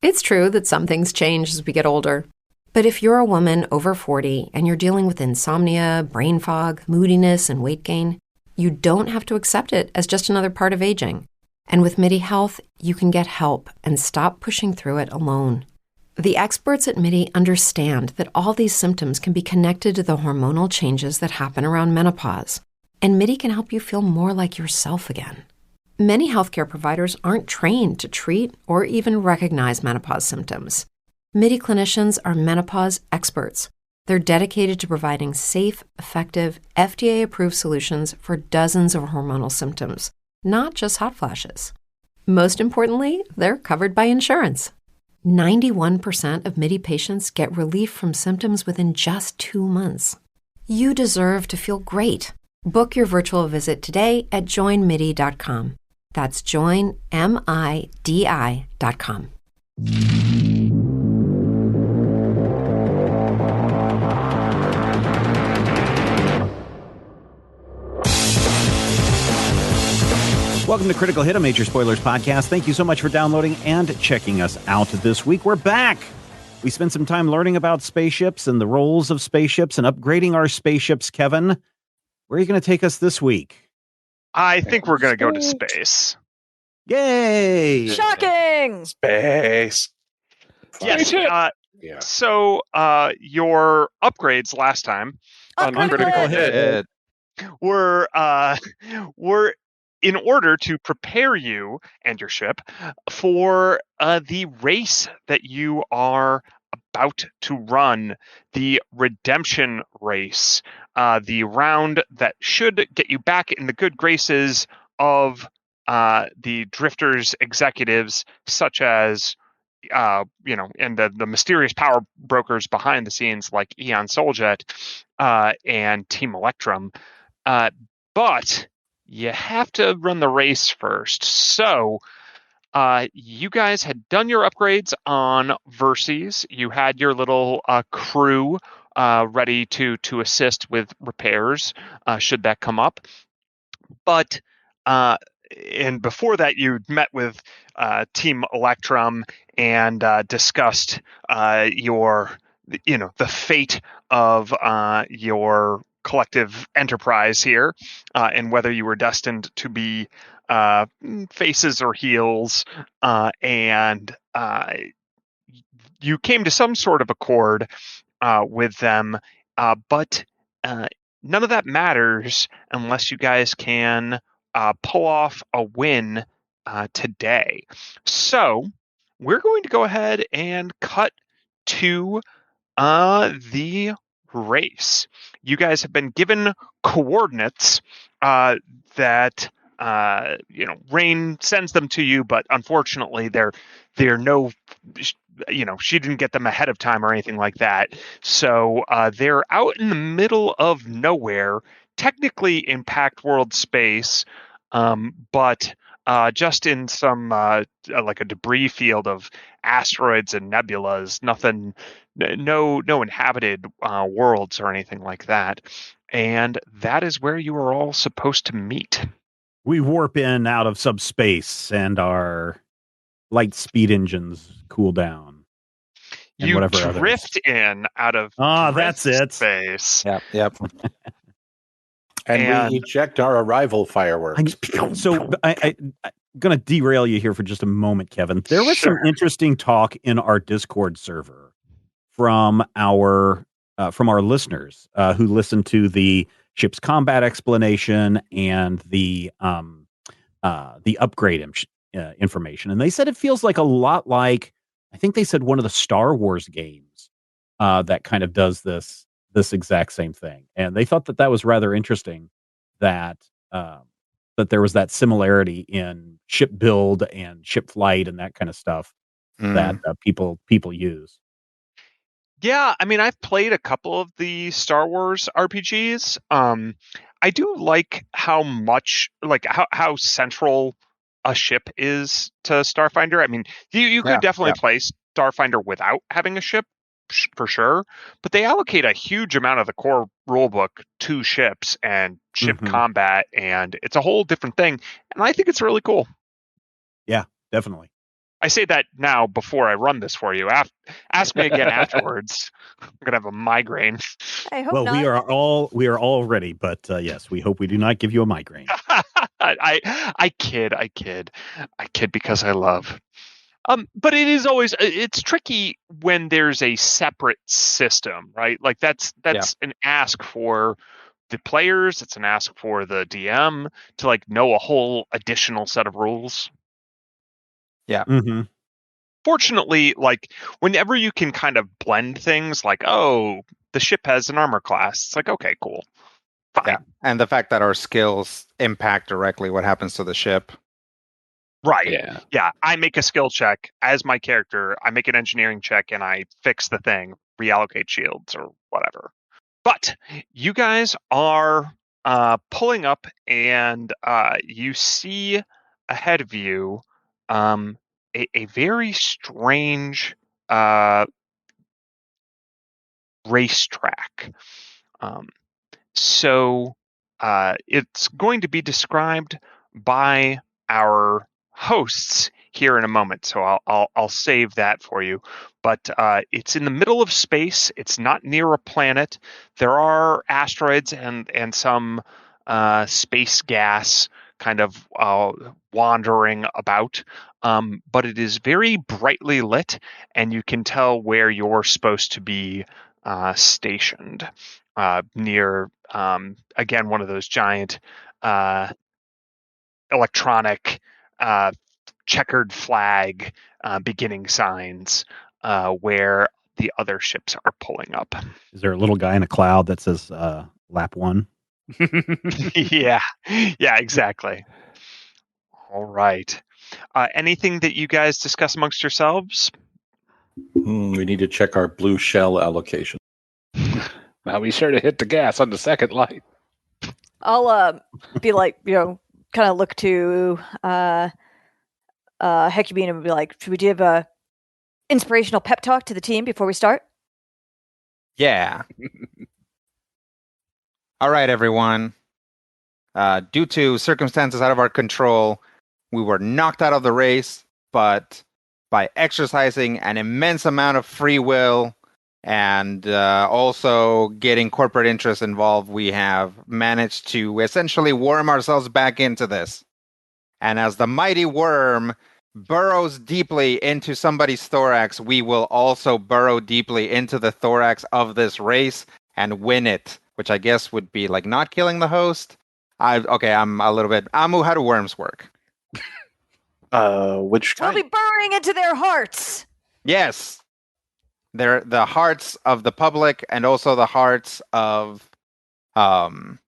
It's true that some things change as we get older. But if you're a woman over 40 and you're dealing with insomnia, brain fog, moodiness, and weight gain, you don't have to accept it as just another part of aging. And with MIDI Health, you can get help and stop pushing through it alone. The experts at MIDI understand that all these symptoms can be connected to the hormonal changes that happen around menopause, and MIDI can help you feel more like yourself again. Many healthcare providers aren't trained to treat or even recognize menopause symptoms. MIDI clinicians are menopause experts. They're dedicated to providing safe, effective, FDA-approved solutions for dozens of hormonal symptoms, not just hot flashes. Most importantly, they're covered by insurance. 91% of MIDI patients get relief from symptoms within just 2 months. You deserve to feel great. Book your virtual visit today at joinmidi.com. That's joinmidi.com. Welcome to Critical Hit, a Major Spoilers podcast. Thank you so much for downloading and checking us out this week. We're back. We spent some time learning about spaceships and the roles of spaceships and upgrading our spaceships. Kevin, where are you going to take us this week? I think we're going to go to space. Yay! Shocking! Space. Yes. So your upgrades last time On Critical Hit. were in order to prepare you and your ship for the race that you are about to run, the redemption race, the round that should get you back in the good graces of the Drifters executives, such as and the mysterious power brokers behind the scenes like Eon Soljet and Team Electrum. But you have to run the race first. So you guys had done your upgrades on Verces. You had your little crew ready to assist with repairs should that come up. But and before that, you met with Team Electrum and discussed the fate of your collective enterprise here, and whether you were destined to be faces or heels, and you came to some sort of accord with them, but none of that matters unless you guys can pull off a win today. So we're going to go ahead and cut to the race. You guys have been given coordinates that Rain sends them to you, but unfortunately they're no, she didn't get them ahead of time or anything like that. So they're out in the middle of nowhere, technically in Packed World space, but just in some like a debris field of asteroids and nebulas, nothing, no inhabited worlds or anything like that. And that is where you are all supposed to meet. We warp in out of subspace and our light speed engines cool down. You drift in out of that's it. Space. Yep. And we eject our arrival fireworks. So I'm going to derail you here for just a moment, Kevin. There was some interesting talk in our Discord server from our listeners who listened to the ship's combat explanation and the upgrade information, and they said it feels like a lot like, I think they said, one of the Star Wars games that kind of does this exact same thing, and they thought that was rather interesting that there was that similarity in ship build and ship flight and that kind of stuff that people use. Yeah, I mean, I've played a couple of the Star Wars RPGs. I do like how much, like how central a ship is to Starfinder. I mean, you could definitely play Starfinder without having a ship, for sure, but they allocate a huge amount of the core rulebook to ships and ship combat, and it's a whole different thing, and I think it's really cool. Yeah, definitely. I say that now before I run this for you. Ask me again afterwards. I'm gonna have a migraine. I hope Well, not. we are all ready, but yes, we hope we do not give you a migraine. I kid because I love. But it is always it's tricky when there's a separate system, right? Like that's an ask for the players. It's an ask for the DM to like know a whole additional set of rules. Mm-hmm. Fortunately, like whenever you can kind of blend things, like the ship has an armor class. It's like okay, cool, fine. Yeah, and the fact that our skills impact directly what happens to the ship. Right. Yeah. I make a skill check as my character. I make an engineering check and I fix the thing, reallocate shields or whatever. But you guys are pulling up and you see ahead of you a very strange racetrack. So it's going to be described by our hosts here in a moment. So I'll save that for you. But it's in the middle of space. It's not near a planet. There are asteroids and some space gas kind of wandering about. But it is very brightly lit, and you can tell where you're supposed to be stationed. Near, again, one of those giant electronic checkered flag beginning signs where the other ships are pulling up. Is there a little guy in a cloud that says lap 1? Yeah, exactly. All right. Anything that you guys discuss amongst yourselves? We need to check our blue shell allocation. Now be sure to hit the gas on the second light. I'll be like, kind of look to Hecubine and be like, should we give a inspirational pep talk to the team before we start? Yeah. All right, everyone. Due to circumstances out of our control, we were knocked out of the race, but by exercising an immense amount of free will and also getting corporate interests involved, we have managed to essentially worm ourselves back into this. And as the mighty worm burrows deeply into somebody's thorax, we will also burrow deeply into the thorax of this race and win it, which I guess would be like not killing the host. I'm a little bit... Amu, how do worms work? Which We'll kind? be burrowing into their hearts. Yes. They're the hearts of the public and also the hearts of our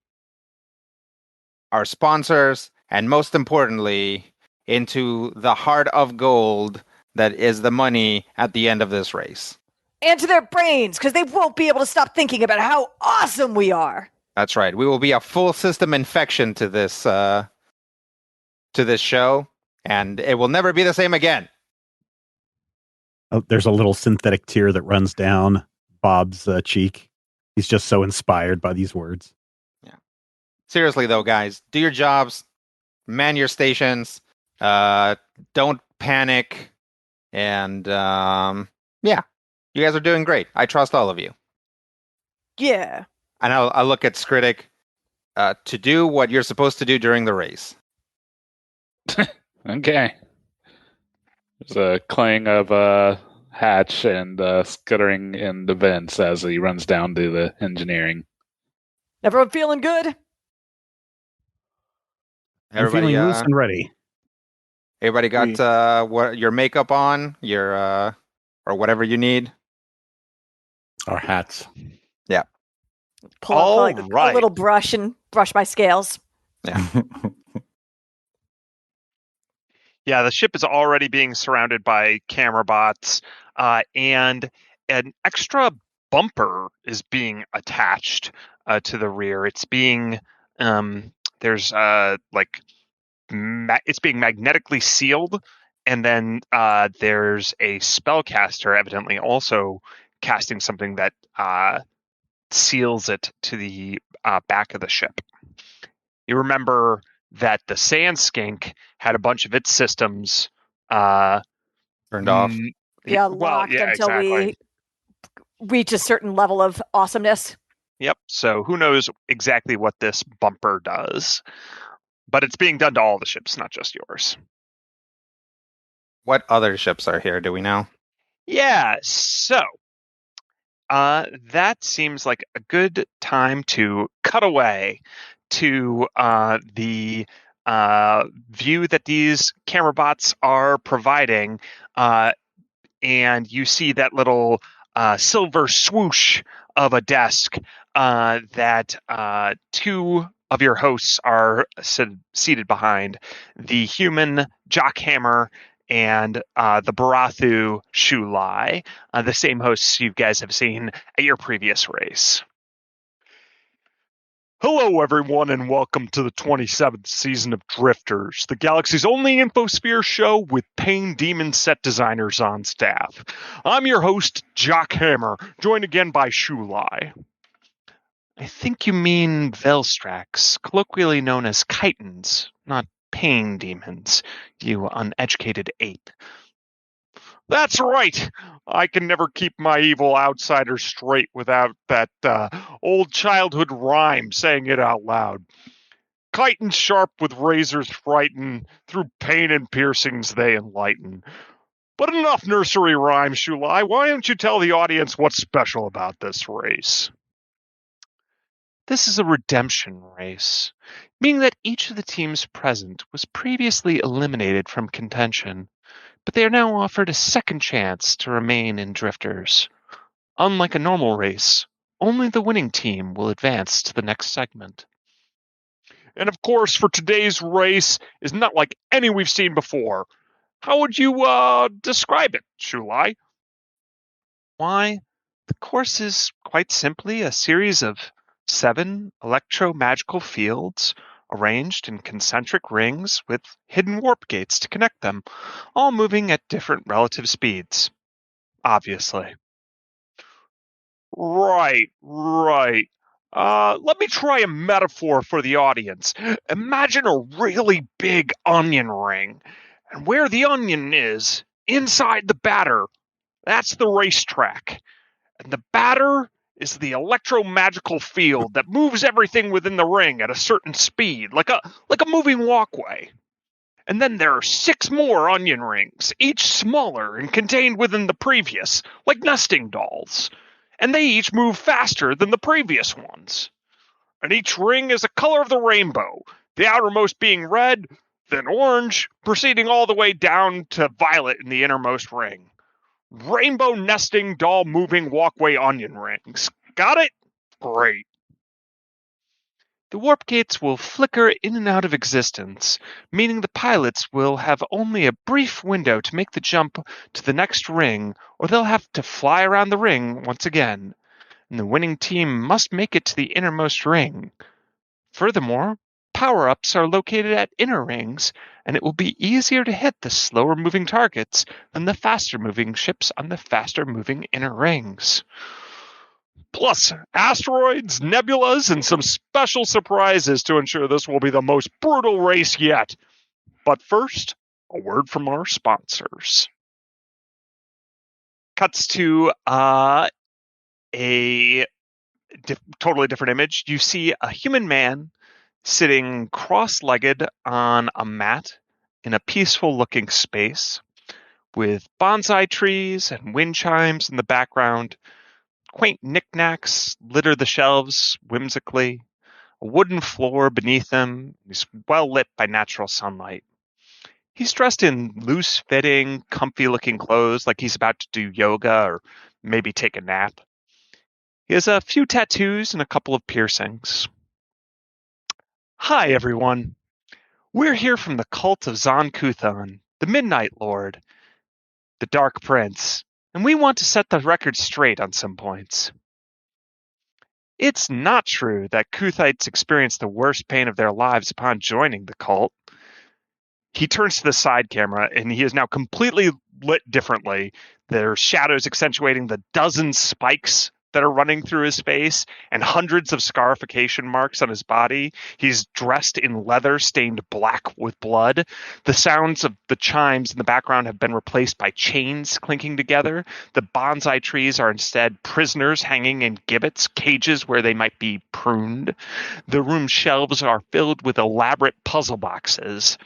sponsors, and most importantly, into the heart of gold that is the money at the end of this race. And to their brains, because they won't be able to stop thinking about how awesome we are. That's right. We will be a full system infection to this show, and it will never be the same again. Oh, there's a little synthetic tear that runs down Bob's cheek. He's just so inspired by these words. Yeah. Seriously, though, guys, do your jobs, man your stations, don't panic, and yeah, you guys are doing great. I trust all of you. Yeah. And I'll look at Skritic to do what you're supposed to do during the race. Okay. There's a clang of hatch and scuttering in the vents as he runs down to the engineering. Everyone feeling good? I'm feeling loose and ready. Everybody got what your makeup on, your or whatever you need. Our hats. Yeah. Pull up a little brush and brush my scales. Yeah. Yeah, the ship is already being surrounded by camera bots, and an extra bumper is being attached to the rear. It's being it's being magnetically sealed, and then there's a spellcaster evidently also casting something that seals it to the back of the ship. You remember that the Sand Skink had a bunch of its systems Turned off. Yeah, Well, locked yeah, until exactly. we reach a certain level of awesomeness. Yep. So who knows exactly what this bumper does? But it's being done to all the ships, not just yours. What other ships are here? Do we know? Yeah. So that seems like a good time to cut away to the view that these camera bots are providing. And you see that little silver swoosh of a desk that two of your hosts are seated behind. The human Jockhammer and the Barathu Shulai, the same hosts you guys have seen at your previous race. Hello, everyone, and welcome to the 27th season of Drifters, the galaxy's only infosphere show with Pain Demon set designers on staff. I'm your host, Jockhammer, joined again by Shulai. I think you mean Velstrax, colloquially known as chitons, not pain demons, you uneducated ape. That's right! I can never keep my evil outsider straight without that old childhood rhyme saying it out loud. Chitons sharp with razors frighten, through pain and piercings they enlighten. But enough nursery rhymes, Shulai. Why don't you tell the audience what's special about this race? This is a redemption race, meaning that each of the teams present was previously eliminated from contention, but they are now offered a second chance to remain in Drifters. Unlike a normal race, only the winning team will advance to the next segment. And of course, for today's race is not like any we've seen before. How would you describe it, Shulai? Why, the course is quite simply a series of 7 electro-magical fields arranged in concentric rings with hidden warp gates to connect them, all moving at different relative speeds. Obviously. Right. Let me try a metaphor for the audience. Imagine a really big onion ring, and where the onion is, inside the batter, that's the racetrack. And the batter is the electromagical field that moves everything within the ring at a certain speed, like a moving walkway. And then there are 6 more onion rings, each smaller and contained within the previous, like nesting dolls. And they each move faster than the previous ones. And each ring is a color of the rainbow, the outermost being red, then orange, proceeding all the way down to violet in the innermost ring. Rainbow nesting doll moving walkway onion rings. Got it? Great. The warp gates will flicker in and out of existence, meaning the pilots will have only a brief window to make the jump to the next ring, or they'll have to fly around the ring once again, and the winning team must make it to the innermost ring. Furthermore, power-ups are located at inner rings, and it will be easier to hit the slower-moving targets than the faster-moving ships on the faster-moving inner rings. Plus, asteroids, nebulas, and some special surprises to ensure this will be the most brutal race yet. But first, a word from our sponsors. Cuts to a totally different image. You see a human man sitting cross-legged on a mat in a peaceful-looking space with bonsai trees and wind chimes in the background. Quaint knickknacks litter the shelves whimsically. A wooden floor beneath him is well lit by natural sunlight. He's dressed in loose-fitting, comfy-looking clothes like he's about to do yoga or maybe take a nap. He has a few tattoos and a couple of piercings. Hi, everyone. We're here from the cult of Zon Kuthon, the Midnight Lord, the Dark Prince, and we want to set the record straight on some points. It's not true that Kuthites experienced the worst pain of their lives upon joining the cult. He turns to the side camera, and he is now completely lit differently. There are shadows accentuating the dozen spikes that are running through his face and hundreds of scarification marks on his body. He's dressed in leather stained black with blood. The sounds of the chimes in the background have been replaced by chains clinking together. The bonsai trees are instead prisoners hanging in gibbets, cages where they might be pruned. The room's shelves are filled with elaborate puzzle boxes.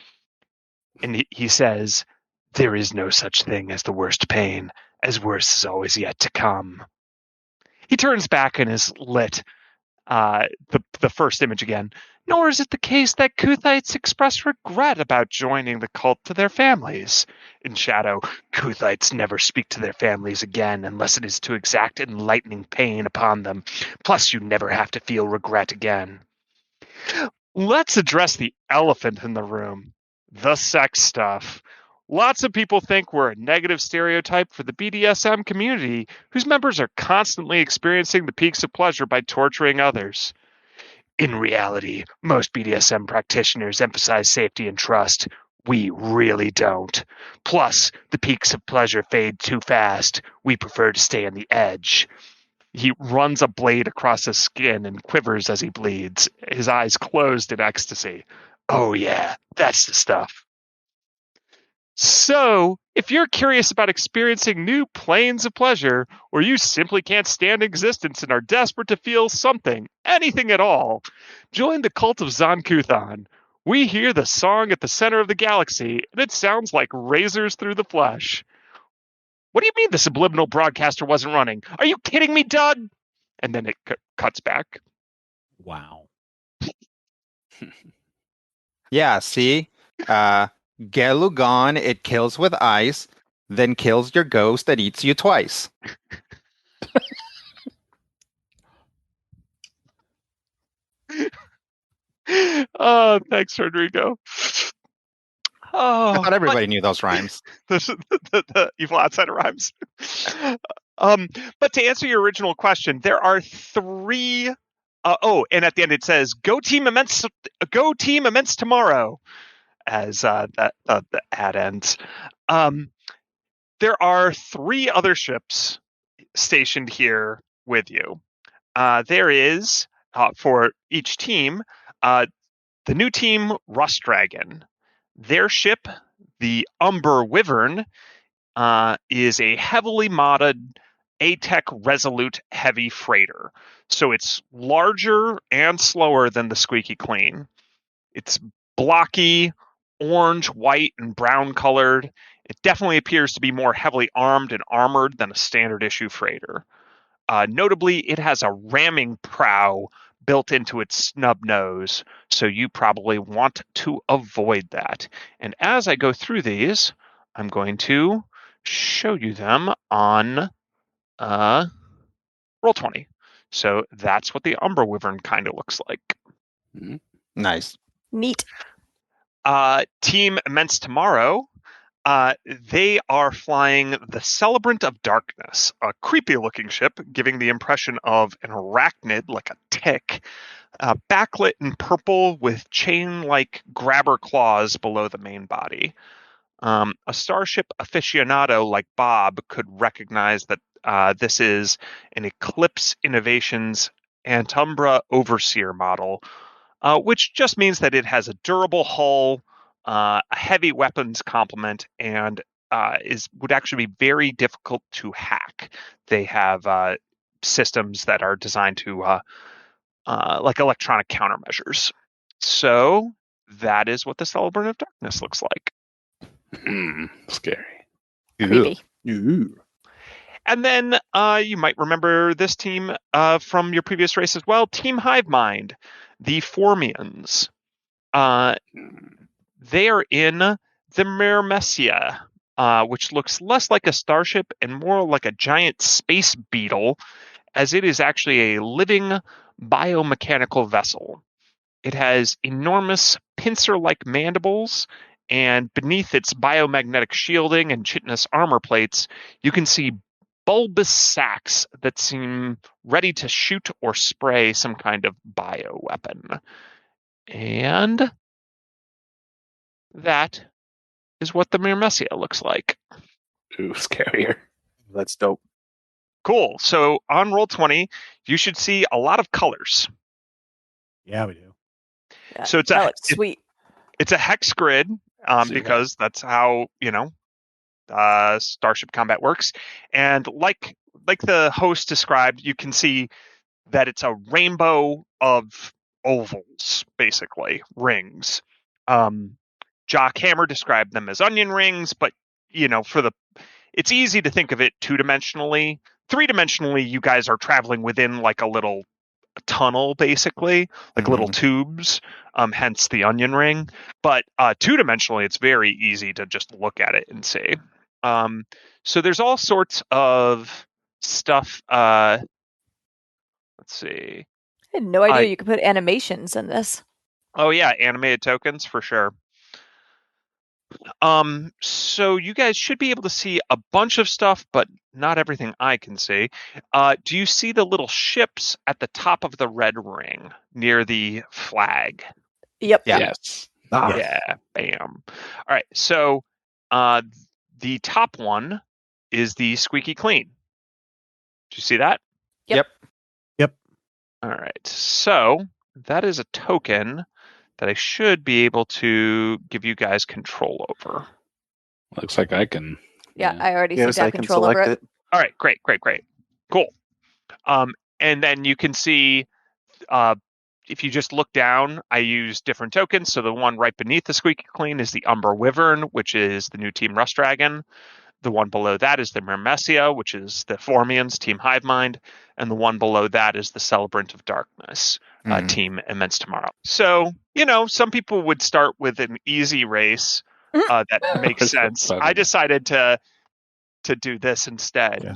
And he says, "There is no such thing as the worst pain, as worse is always yet to come." He turns back and is lit. The first image again. "Nor is it the case that Kuthites express regret about joining the cult to their families." In shadow, "Kuthites never speak to their families again unless it is to exact enlightening pain upon them. Plus, you never have to feel regret again." Let's address the elephant in the room, the sex stuff. Lots of people think we're a negative stereotype for the BDSM community, whose members are constantly experiencing the peaks of pleasure by torturing others. In reality, most BDSM practitioners emphasize safety and trust. We really don't. Plus, the peaks of pleasure fade too fast. We prefer to stay on the edge. He runs a blade across his skin and quivers as he bleeds, his eyes closed in ecstasy. "Oh yeah, that's the stuff." So, if you're curious about experiencing new planes of pleasure, or you simply can't stand existence and are desperate to feel something, anything at all, join the cult of Zon-Kuthon. We hear the song at the center of the galaxy, and it sounds like razors through the flesh. What do you mean the subliminal broadcaster wasn't running? Are you kidding me, Doug? And then it cuts back. Wow. Yeah, see? Gelugon, it kills with ice, then kills your ghost and eats you twice. Oh, thanks, Rodrigo. I Oh, thought everybody knew those rhymes. the evil outsider rhymes. But to answer your original question, there are three. And at the end it says, "Go team immense tomorrow," as the ad ends. There are three other ships stationed here with you. There is, for each team, the new team, Rust Dragon. Their ship, the Umber Wyvern, is a heavily modded ATEC Resolute heavy freighter. So it's larger and slower than the Squeaky Clean. It's blocky, orange, white, and brown colored. It definitely appears to be more heavily armed and armored than a standard issue freighter. Notably, it has a ramming prow built into its snub nose, so you probably want to avoid that. And as I go through these, I'm going to show you them on Roll20. So that's what the Umber Wyvern kind of looks like. Nice. Neat. Team Immense Tomorrow, they are flying the Celebrant of Darkness, a creepy-looking ship, giving the impression of an arachnid, like a tick, backlit in purple with chain-like grabber claws below the main body. A starship aficionado like Bob could recognize that this is an Eclipse Innovations Antumbra Overseer model, which just means that it has a durable hull, a heavy weapons complement, and would actually be very difficult to hack. They have systems that are designed to like electronic countermeasures. So that is what the Celebrant of Darkness looks like. Scary. Creepy. Ooh. And then you might remember this team from your previous race as well, Team Hivemind, the Formians. They are in the Myrmecia, which looks less like a starship and more like a giant space beetle, as it is actually a living biomechanical vessel. It has enormous pincer-like mandibles, and beneath its biomagnetic shielding and chitinous armor plates, you can see bulbous sacs that seem ready to shoot or spray some kind of bioweapon. And that is what the Myrmecia looks like. Ooh, scarier. That's dope. Cool. So on Roll20, you should see a lot of colors. Yeah, we do. Yeah, So it's that looks sweet. It's a hex grid See because that's how Starship Combat works. And like the host described, you can see that it's a rainbow of ovals, basically rings. Jock Hammer described them as onion rings, but it's easy to think of it two-dimensionally. Three-dimensionally, you guys are traveling within like a little tunnel, basically, like little tubes, hence the onion ring. But two-dimensionally, it's very easy to just look at it and see. So there's all sorts of stuff. Let's see. I had no idea you could put animations in this. Oh yeah, animated tokens for sure. So you guys should be able to see a bunch of stuff, but not everything I can see. Do you see the little ships at the top of the red ring near the flag? Yep. Yes. Yeah, bam. All right, so the top one is the Squeaky Clean. Do you see that? Yep. All right, so that is a token that I should be able to give you guys control over. Looks like I can. Yeah, I already seem Yes, to have I can control over select it. it. All right, great. Cool. And then you can see if you just look down, I use different tokens. So the one right beneath the Squeaky Clean is the Umber Wyvern, which is the new Team Rust Dragon. The one below that is the Myrmecia, which is the Formians, Team Hivemind. And the one below that is the Celebrant of Darkness, Team Immense Tomorrow. So, some people would start with an easy race. That makes sense. I decided to do this instead.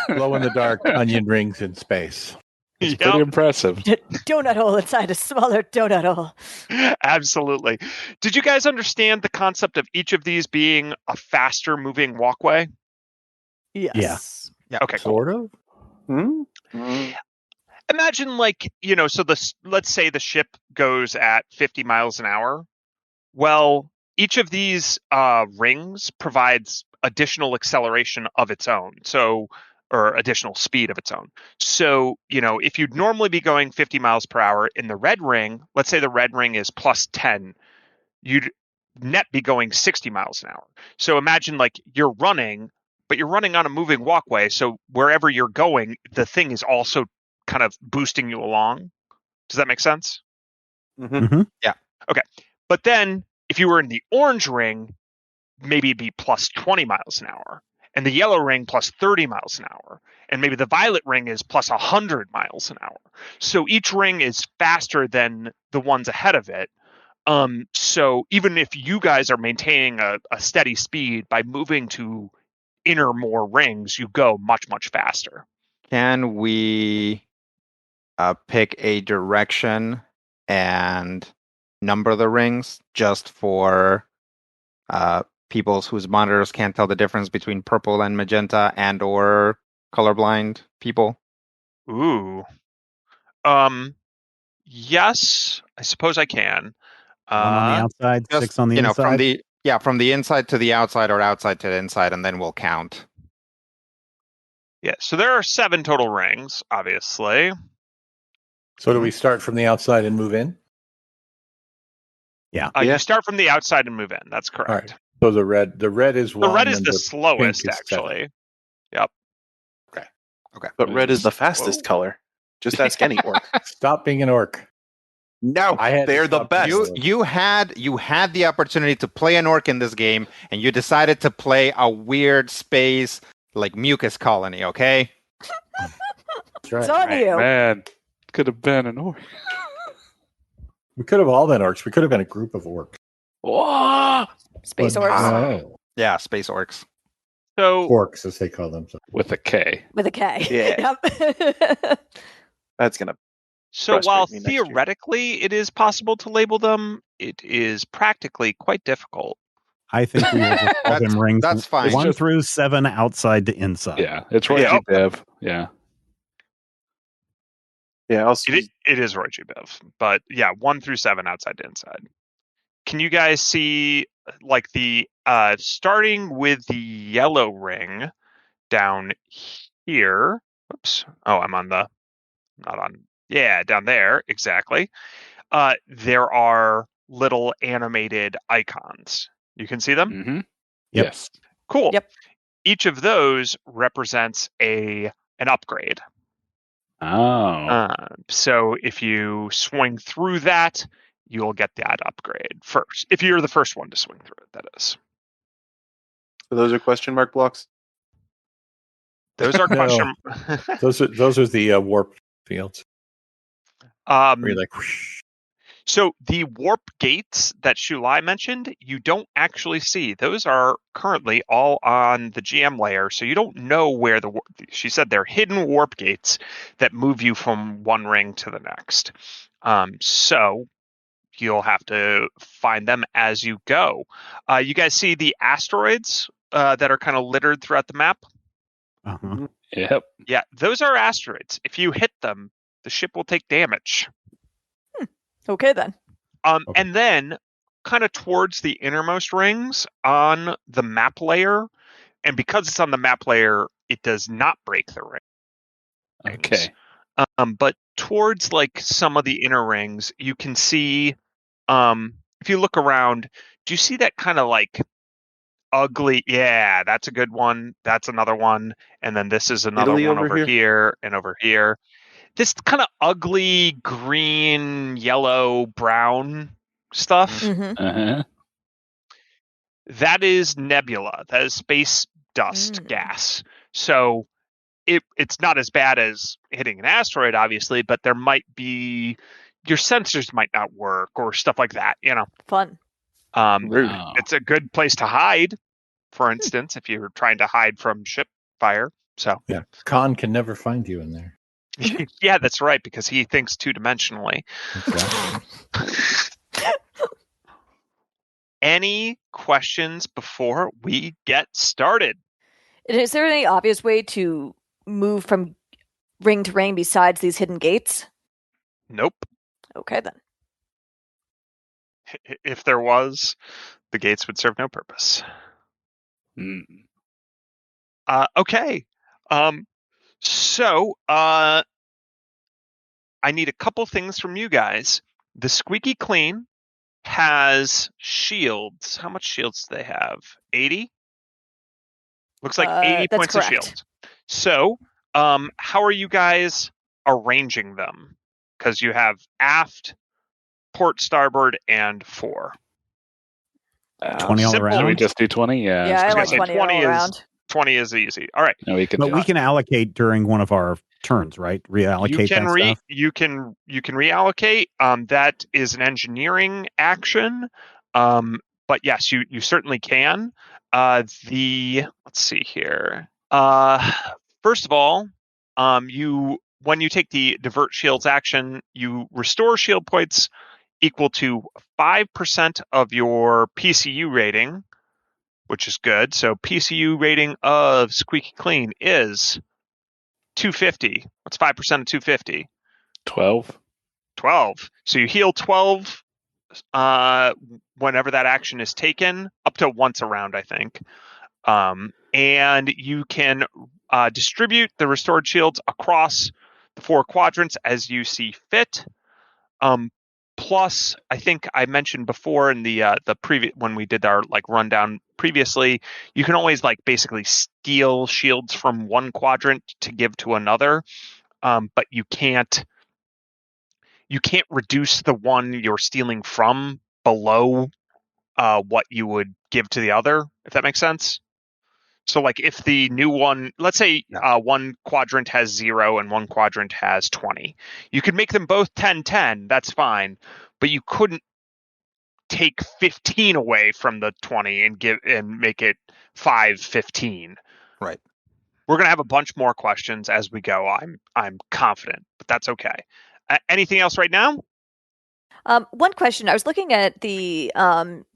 Glow in the dark onion rings in space. It's pretty impressive. Donut hole inside a smaller donut hole. Absolutely. Did you guys understand the concept of each of these being a faster moving walkway? Yes. Yeah. Okay, cool. Sort of. Imagine let's say the ship goes at 50 miles an hour. Well, each of these rings provides additional acceleration of its own. Or additional speed of its own. So, if you'd normally be going 50 miles per hour in the red ring, let's say the red ring is plus 10, you'd net be going 60 miles an hour. So imagine like you're running, but you're running on a moving walkway. So wherever you're going, the thing is also kind of boosting you along. Does that make sense? Mm-hmm. Yeah. Okay. But then if you were in the orange ring, maybe it'd be plus 20 miles an hour. And the yellow ring plus 30 miles an hour. And maybe the violet ring is plus 100 miles an hour. So each ring is faster than the ones ahead of it. So even if you guys are maintaining a steady speed by moving to inner more rings, you go much, much faster. Can we pick a direction and number the rings just for people whose monitors can't tell the difference between purple and magenta and or colorblind people? Ooh. Yes, I suppose I can. 1 on the outside, Just, 6 on the inside. from the inside to the outside or outside to the inside, and then we'll count. Yeah, so there are 7 total rings, obviously. So do we start from the outside and move in? Yeah. You start from the outside and move in. That's correct. All right. So the red is one. The red is and the pink slowest, is actually. 7. Yep. Okay. But red is the fastest color. Just ask any orc. Stop being an orc. No, they're the best. You had the opportunity to play an orc in this game, and you decided to play a weird space like mucus colony. Okay. That's right. It's on you. Man, could have been an orc. We could have all been orcs. We could have been a group of orcs. Whoa! Space But orcs. no. Yeah, space orcs. So Orcs, as they call them. With a K. With a K. Yeah. Yep. That's gonna. So while frustrate me next year. theoretically it is possible to label them, it is practically quite difficult. I think we will just call them rings. That's fine. 1 through 7, outside to inside. Yeah, it's Roy G. Bev. Yeah. Yeah. Also, It is Roy G. Biv, but yeah, 1 through 7 outside to inside. Can you guys see like the starting with the yellow ring down here? Oops. Oh, I'm on not on. Yeah, down there. Exactly. There are little animated icons. You can see them? Mm-hmm. Yep. Yes. Cool. Yep. Each of those represents an upgrade. Oh. So if you swing through that, you'll get that upgrade first. If you're the first one to swing through it, that is. So those are question mark blocks. Those are No. question. Those are the warp fields. Where you're like, whoosh. So the warp gates that Shulai mentioned, you don't actually see. Those are currently all on the GM layer, so you don't know where she said they're hidden warp gates that move you from one ring to the next. So you'll have to find them as you go. You guys see the asteroids that are kind of littered throughout the map? Uh-huh. Yep. Yeah, those are asteroids. If you hit them, the ship will take damage. Okay, then. And then kind of towards the innermost rings on the map layer, and because it's on the map layer, it does not break the rings. Okay. But towards like some of the inner rings, you can see, if you look around, do you see that kind of like ugly? Yeah, that's a good one. That's another one. And then this is another Italy one over over here and over here. This kind of ugly green, yellow, brown stuff. Mm-hmm. Uh-huh. That is nebula. That is space dust gas. So it's not as bad as hitting an asteroid, obviously, but there might be your sensors might not work or stuff like that. Fun. Rude. It's a good place to hide, for instance, if you're trying to hide from ship fire. So Yeah, Khan can never find you in there. yeah, that's right, because he thinks two-dimensionally. Exactly. Any questions before we get started? And is there any obvious way to move from ring to ring besides these hidden gates? Nope. Okay, then. If there was, the gates would serve no purpose. Mm. Okay. So I need a couple things from you guys. The Squeaky Clean has shields. How much shields do they have? 80? Looks like 80 that's points correct. of shield. So, how are you guys arranging them? Because you have aft, port, starboard, and 4. 20 all simple. Should we around? just do 20? Yeah. Yeah, I was gonna like say 20 20 all is- around. 20 is easy. All right. No, we can But do we it. can allocate during one of our turns, right? Reallocate that stuff. You can reallocate. That is an engineering action. But yes, you certainly can. Let's see here. First of all, when you take the divert shields action, you restore shield points equal to 5% of your PCU rating, which is good. So PCU rating of Squeaky Clean is 250. What's 5% of 250? 12. 12. So you heal 12 whenever that action is taken, up to once a round, I think. And you can distribute the restored shields across the 4 quadrants as you see fit. Plus, I think I mentioned before in the previous when we did our rundown previously, you can always basically steal shields from one quadrant to give to another, but you can't reduce the one you're stealing from below what you would give to the other, if that makes sense. So if the new one, let's say one quadrant has 0 and one quadrant has 20, you could make them both 10-10, that's fine, but you couldn't take 15 away from the 20 and make it 5-15. Right. We're going to have a bunch more questions as we go. I'm confident, but that's okay. Anything else right now? One question. I was looking at the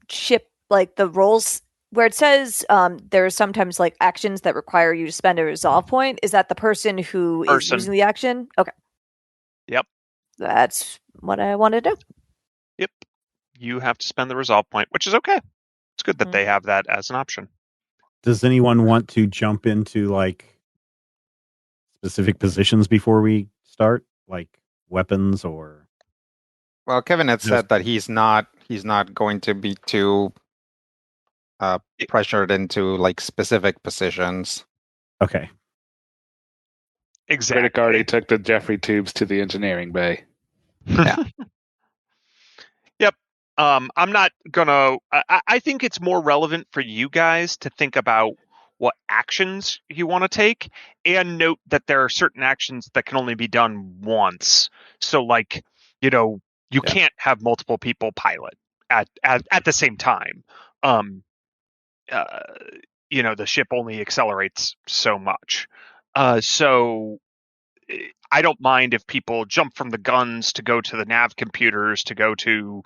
ship, the roles where it says there are sometimes actions that require you to spend a resolve point. Is that the person who is using the action? Okay. Yep. That's what I wanted to know. Yep. You have to spend the resolve point, which is okay. It's good that they have that as an option. Does anyone want to jump into specific positions before we start, like weapons or? Well, Kevin had Just- said that he's not going to be too pressured into like specific positions. Okay. Exactly. Critic already took the Jeffrey tubes to the engineering bay. Yeah. Yep. I'm not gonna. I think it's more relevant for you guys to think about what actions you want to take, and note that there are certain actions that can only be done once. So, like, you Yeah. can't have multiple people pilot at the same time. The ship only accelerates so much. So I don't mind if people jump from the guns to go to the nav computers to go to,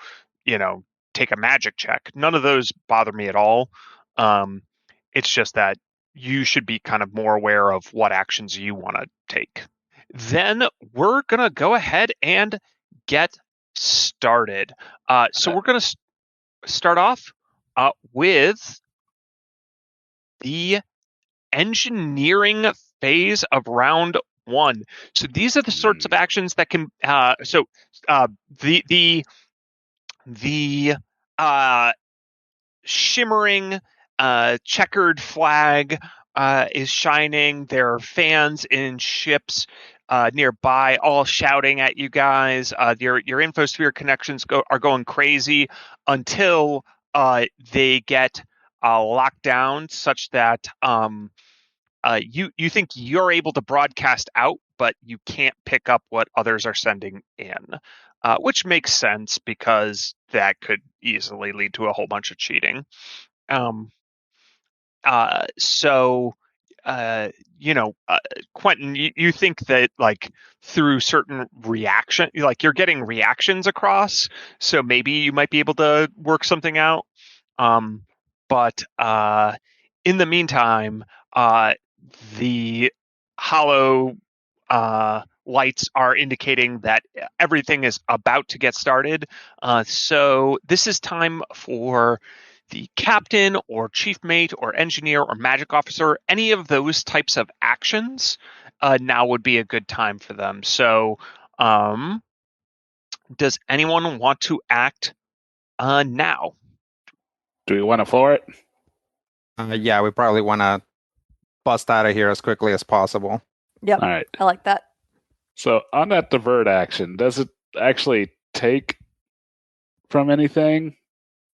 take a magic check. None of those bother me at all. It's just that you should be kind of more aware of what actions you want to take. Then we're going to go ahead and get started. So we're going to start off with the engineering phase of round one. So these are the sorts of actions that can. The shimmering checkered flag is shining. There are fans in ships nearby, all shouting at you guys. Your infosphere connections are going crazy until they get locked down, such that you think you're able to broadcast out, but you can't pick up what others are sending in, which makes sense because that could easily lead to a whole bunch of cheating. Quentin, you think that like through certain reaction, like you're getting reactions across, so maybe you might be able to work something out. But in the meantime, the hollow lights are indicating that everything is about to get started. So this is time for the captain or chief mate or engineer or magic officer, any of those types of actions, now would be a good time for them. So does anyone want to act now? Do we want to floor it? Yeah, we probably want to bust out of here as quickly as possible. Yep. All right. I like that. So on that divert action, does it actually take from anything?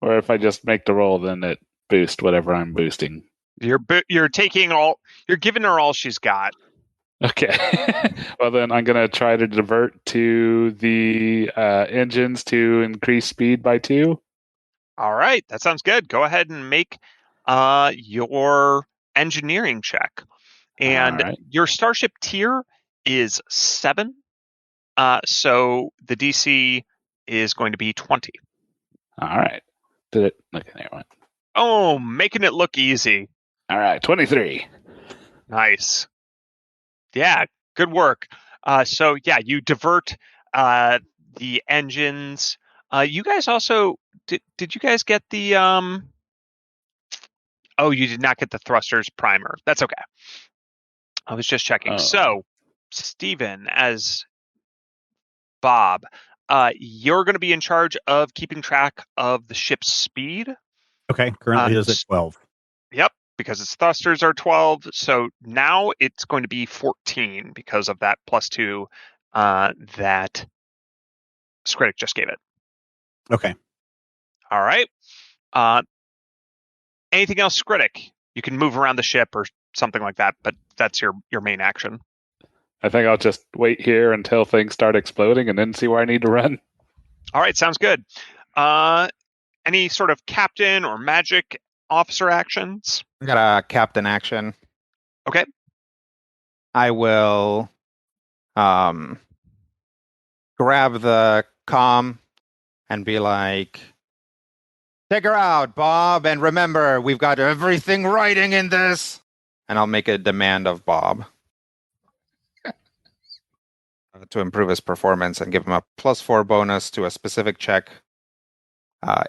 Or if I just make the roll, then it boosts whatever I'm boosting? You're taking all. You're giving her all she's got. Okay. Well, then I'm going to try to divert to the engines to increase speed by 2. All right. That sounds good. Go ahead and make your engineering check. And your starship tier is 7. So the DC is going to be 20. All right. Did it? Okay, there it went. Oh, making it look easy. All right, 23. Nice. Yeah, good work. So yeah, you divert the engines. You guys also did you guys get the Oh, you did not get the thrusters primer. That's okay. I was just checking. So, Steven, as Bob, you're going to be in charge of keeping track of the ship's speed. Okay, currently it is at 12. Yep, because its thrusters are 12. So now it's going to be 14 because of that +2 that Skritic just gave it. Okay. All right. Anything else, Skritic? You can move around the ship or something like that, but that's your main action. I think I'll just wait here until things start exploding and then see where I need to run. All right, sounds good. Any sort of captain or magic officer actions? I got a captain action. Okay. I will grab the comm and be like, take her out, Bob, and remember, we've got everything writing in this. And I'll make a demand of Bob to improve his performance and give him a +4 bonus to a specific check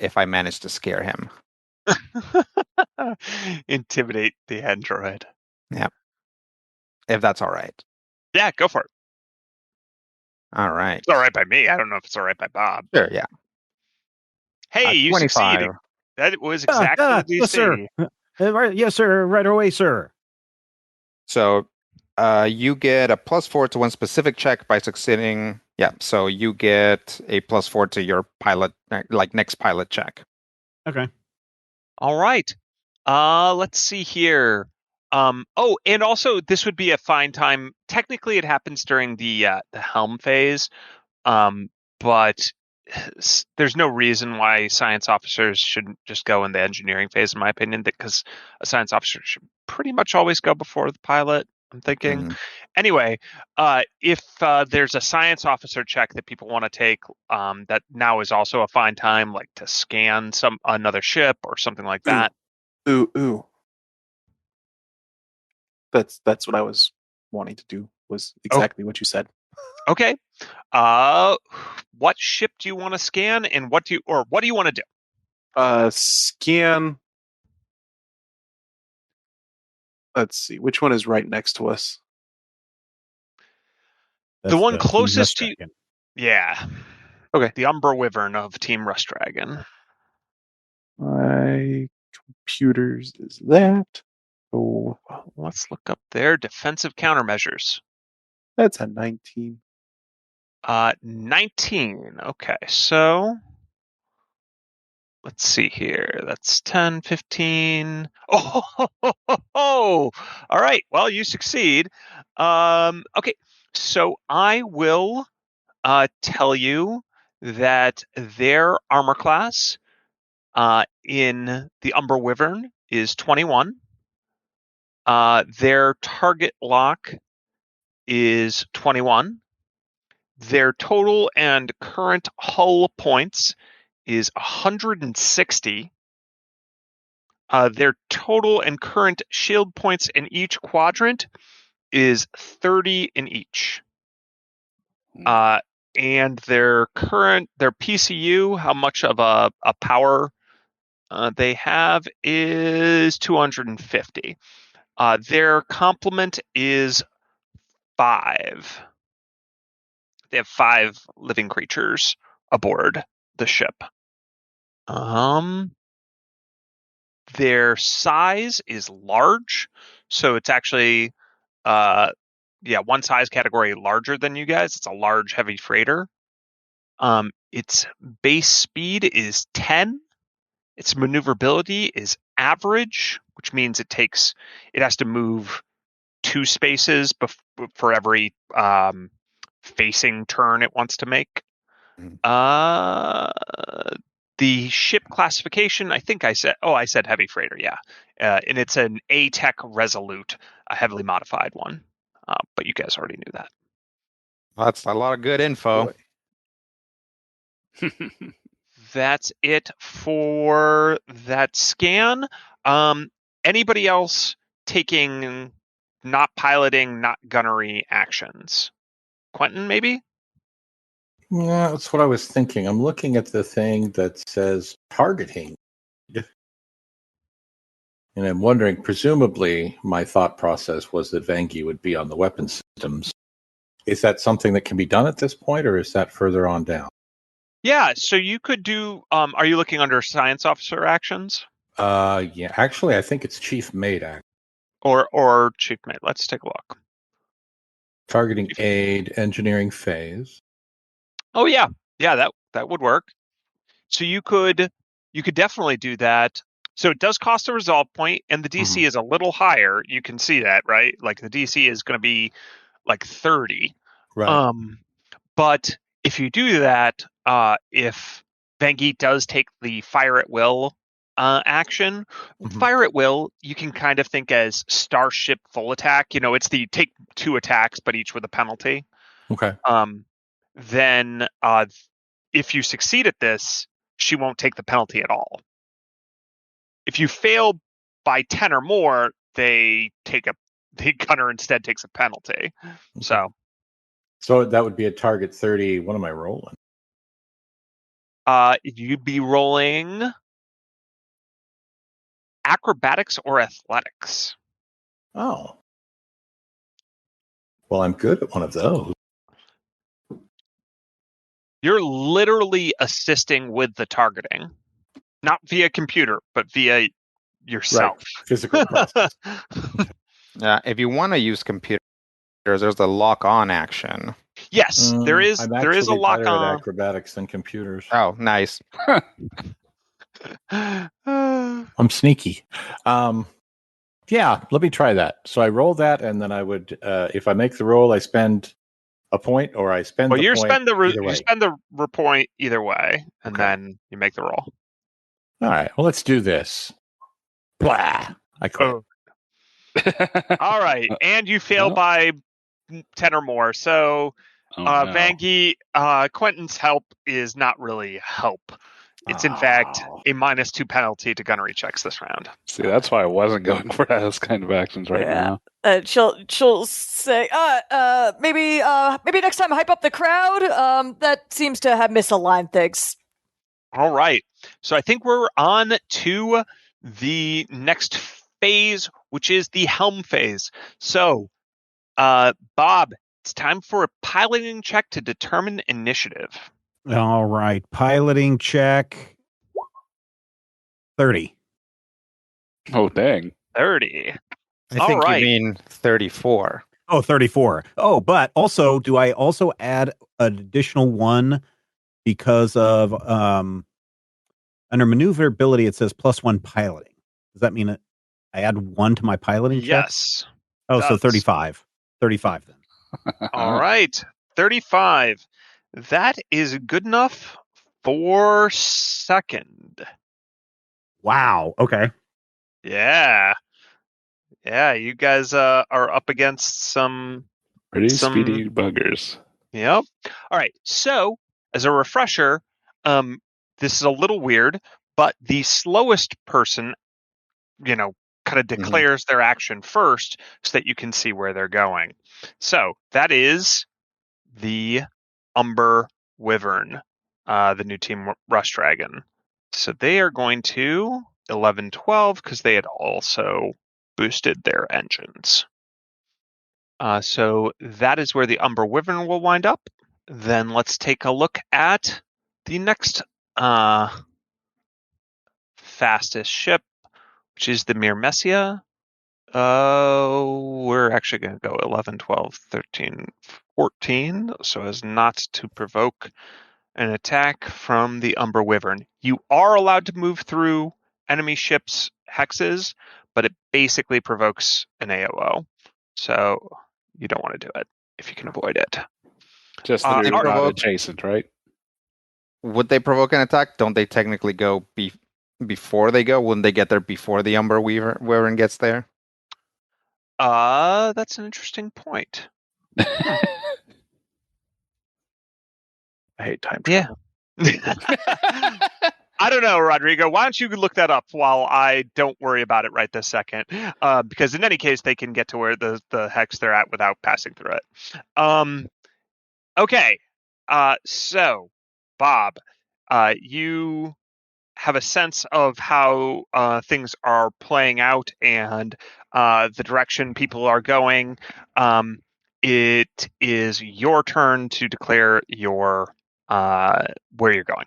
if I manage to scare him. Intimidate the android. Yeah. If that's all right. Yeah, go for it. All right. It's all right by me. I don't know if it's all right by Bob. Sure, yeah. Hey, you 25. succeeded. That was exactly the DC. Yes, sir. Yes, sir. Right away, sir. So you get a +4 to one specific check by succeeding. Yeah, so you get a +4 to your pilot, like next pilot check. Okay. All right. Let's see here. Oh, and also this would be a fine time. Technically, it happens during the helm phase, but there's no reason why science officers shouldn't just go in the engineering phase, in my opinion, because a science officer should pretty much always go before the pilot, I'm thinking. Mhm. Anyway, if there's a science officer check that people want to take, that now is also a fine time, like to scan another ship or something like that. Ooh. That's what I was wanting to do. Was exactly what you said. Okay. What ship do you want to scan, and what do you want to do? Scan. Let's see. Which one is right next to us? The one Team closest to Rust you. Dragon. Yeah. Okay. The Umbra Wyvern of Team Rust Dragon. My computers is that. Oh, Let's look up their defensive countermeasures. that's a 19. 19. Okay, so let's see here. That's 10, 15. Oh, all right. Well, you succeed. Okay, so I will tell you that their armor class in the Umbra Wyvern is 21. Their target lock is 21. Their total and current hull points is 160. Their total and current shield points in each quadrant is 30 in each. And their PCU, how much of a power they have, is 250. Their complement is 5. They have 5 living creatures aboard the ship. Their size is large, so it's actually one size category larger than you guys. It's a large, heavy freighter. Its base speed is 10. Its maneuverability is average, which means it has to move 2 spaces for every facing turn it wants to make. The ship classification, I think I said heavy freighter, yeah. And it's an A-Tech Resolute, a heavily modified one. But you guys already knew that. That's a lot of good info. That's it for that scan. Anybody else taking not piloting, not gunnery actions? Quentin, maybe? Yeah, that's what I was thinking. I'm looking at the thing that says targeting. And I'm wondering, presumably, my thought process was that Vangi would be on the weapon systems. Is that something that can be done at this point, or is that further on down? Yeah, so you could do, are you looking under science officer actions? Yeah, actually, I think it's Chief Mate Act. Or Chief Mate. Let's take a look. Targeting aid, engineering phase. Oh yeah, that would work. So you could definitely do that. So it does cost a resolve point, and the DC is a little higher. You can see that, right? Like the DC is going to be like 30. Right. But if you do that, if Vangeet does take the fire at will action, fire at will, you can kind of think as starship full attack. You know, it's the take 2 attacks, but each with a penalty. Okay. Then if you succeed at this, she won't take the penalty at all. If you fail by 10 or more, the gunner instead takes a penalty. Okay. So that would be a target 30. What am I rolling? You'd be rolling acrobatics or athletics. Oh. Well, I'm good at one of those. You're literally assisting with the targeting, not via computer, but via yourself. Right. Physical process. If you want to use computers, there's the lock on action. Yes, there is. I'm There is a actually lock better at on. acrobatics than computers. Oh, nice. I'm sneaky. Yeah, let me try that. So I roll that, and then I would, if I make the roll, I spend a point, or I spend Well, the you point. spend the either way. you spend the point either way, and Okay. then you make the roll. All right. Well, let's do this. Blah. I quit. Oh. All right, and you fail Well. by 10 or more. So, Oh, no. Vangie, Quentin's help is not really help. It's in fact Oh. a -2 penalty to gunnery checks this round. See, that's why I wasn't going for those kind of actions right Yeah. now. She'll say, maybe next time hype up the crowd. That seems to have misaligned things. All right. So I think we're on to the next phase, which is the helm phase. So, Bob, it's time for a piloting check to determine initiative. All right. Piloting check. 30. Oh, dang. 30. I All think right. you mean 34. Oh, 34. Oh, but also, do I also add an additional one because of under maneuverability, it says +1 piloting. Does that mean I add 1 to my piloting check? Yes. Oh, so does. 35. 35 then. All right. 35. That is good enough for second. Wow. Okay. Yeah. Yeah, you guys are up against some. Pretty Some- speedy buggers. Yep. All right. So, as a refresher, this is a little weird, but the slowest person, kind of declares their action first so that you can see where they're going. So, that is the Umber Wyvern, the new team Rush Dragon. So, they are going to 11-12 because they had also boosted their engines. So that is where the Umber Wyvern will wind up. Then let's take a look at the next fastest ship, which is the Myrmecia. We're actually going to go 11, 12, 13, 14, so as not to provoke an attack from the Umber Wyvern. You are allowed to move through enemy ships' hexes, but it basically provokes an AOO. So you don't want to do it if you can avoid it. Just They through not provoke- adjacent, right? Would they provoke an attack? Don't they technically go before they go? Wouldn't they get there before the Umber Wyvern gets there? That's an interesting point. I hate time Yeah. travel. I don't know, Rodrigo. Why don't you look that up while I don't worry about it right this second? Because in any case, they can get to where the hex they're at without passing through it. Okay. So, Bob, you have a sense of how things are playing out and the direction people are going. It is your turn to declare your where you're going.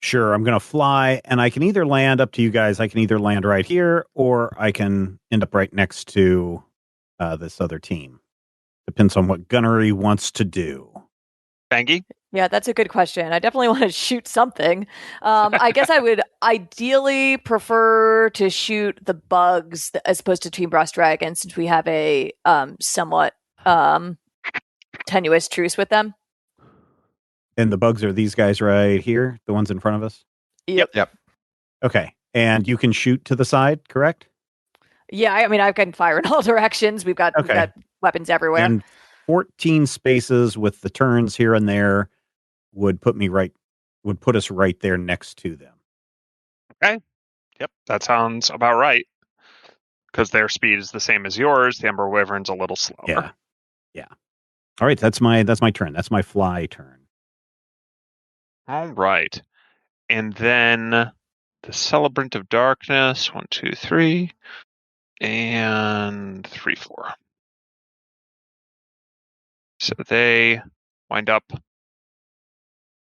Sure. I'm going to fly, and I can either land up to you guys. I can either land right here, or I can end up right next to this other team. Depends on what Gunnery wants to do. Bangy? Yeah, that's a good question. I definitely want to shoot something. I guess I would ideally prefer to shoot the bugs as opposed to Team Brass Dragon, since we have a somewhat tenuous truce with them. And the bugs are these guys right here, the ones in front of us? Yep. Okay. And you can shoot to the side, correct? Yeah, I mean, I can fire in all directions. We've got weapons everywhere. And 14 spaces with the turns here and there would put us right there next to them. Okay. Yep, that sounds about right. Because their speed is the same as yours. The Umber Wyvern's a little slower. Yeah. All right, that's my turn. That's my fly turn. All right. And then the Celebrant of Darkness, 1, 2, 3, and 3, 4. So they wind up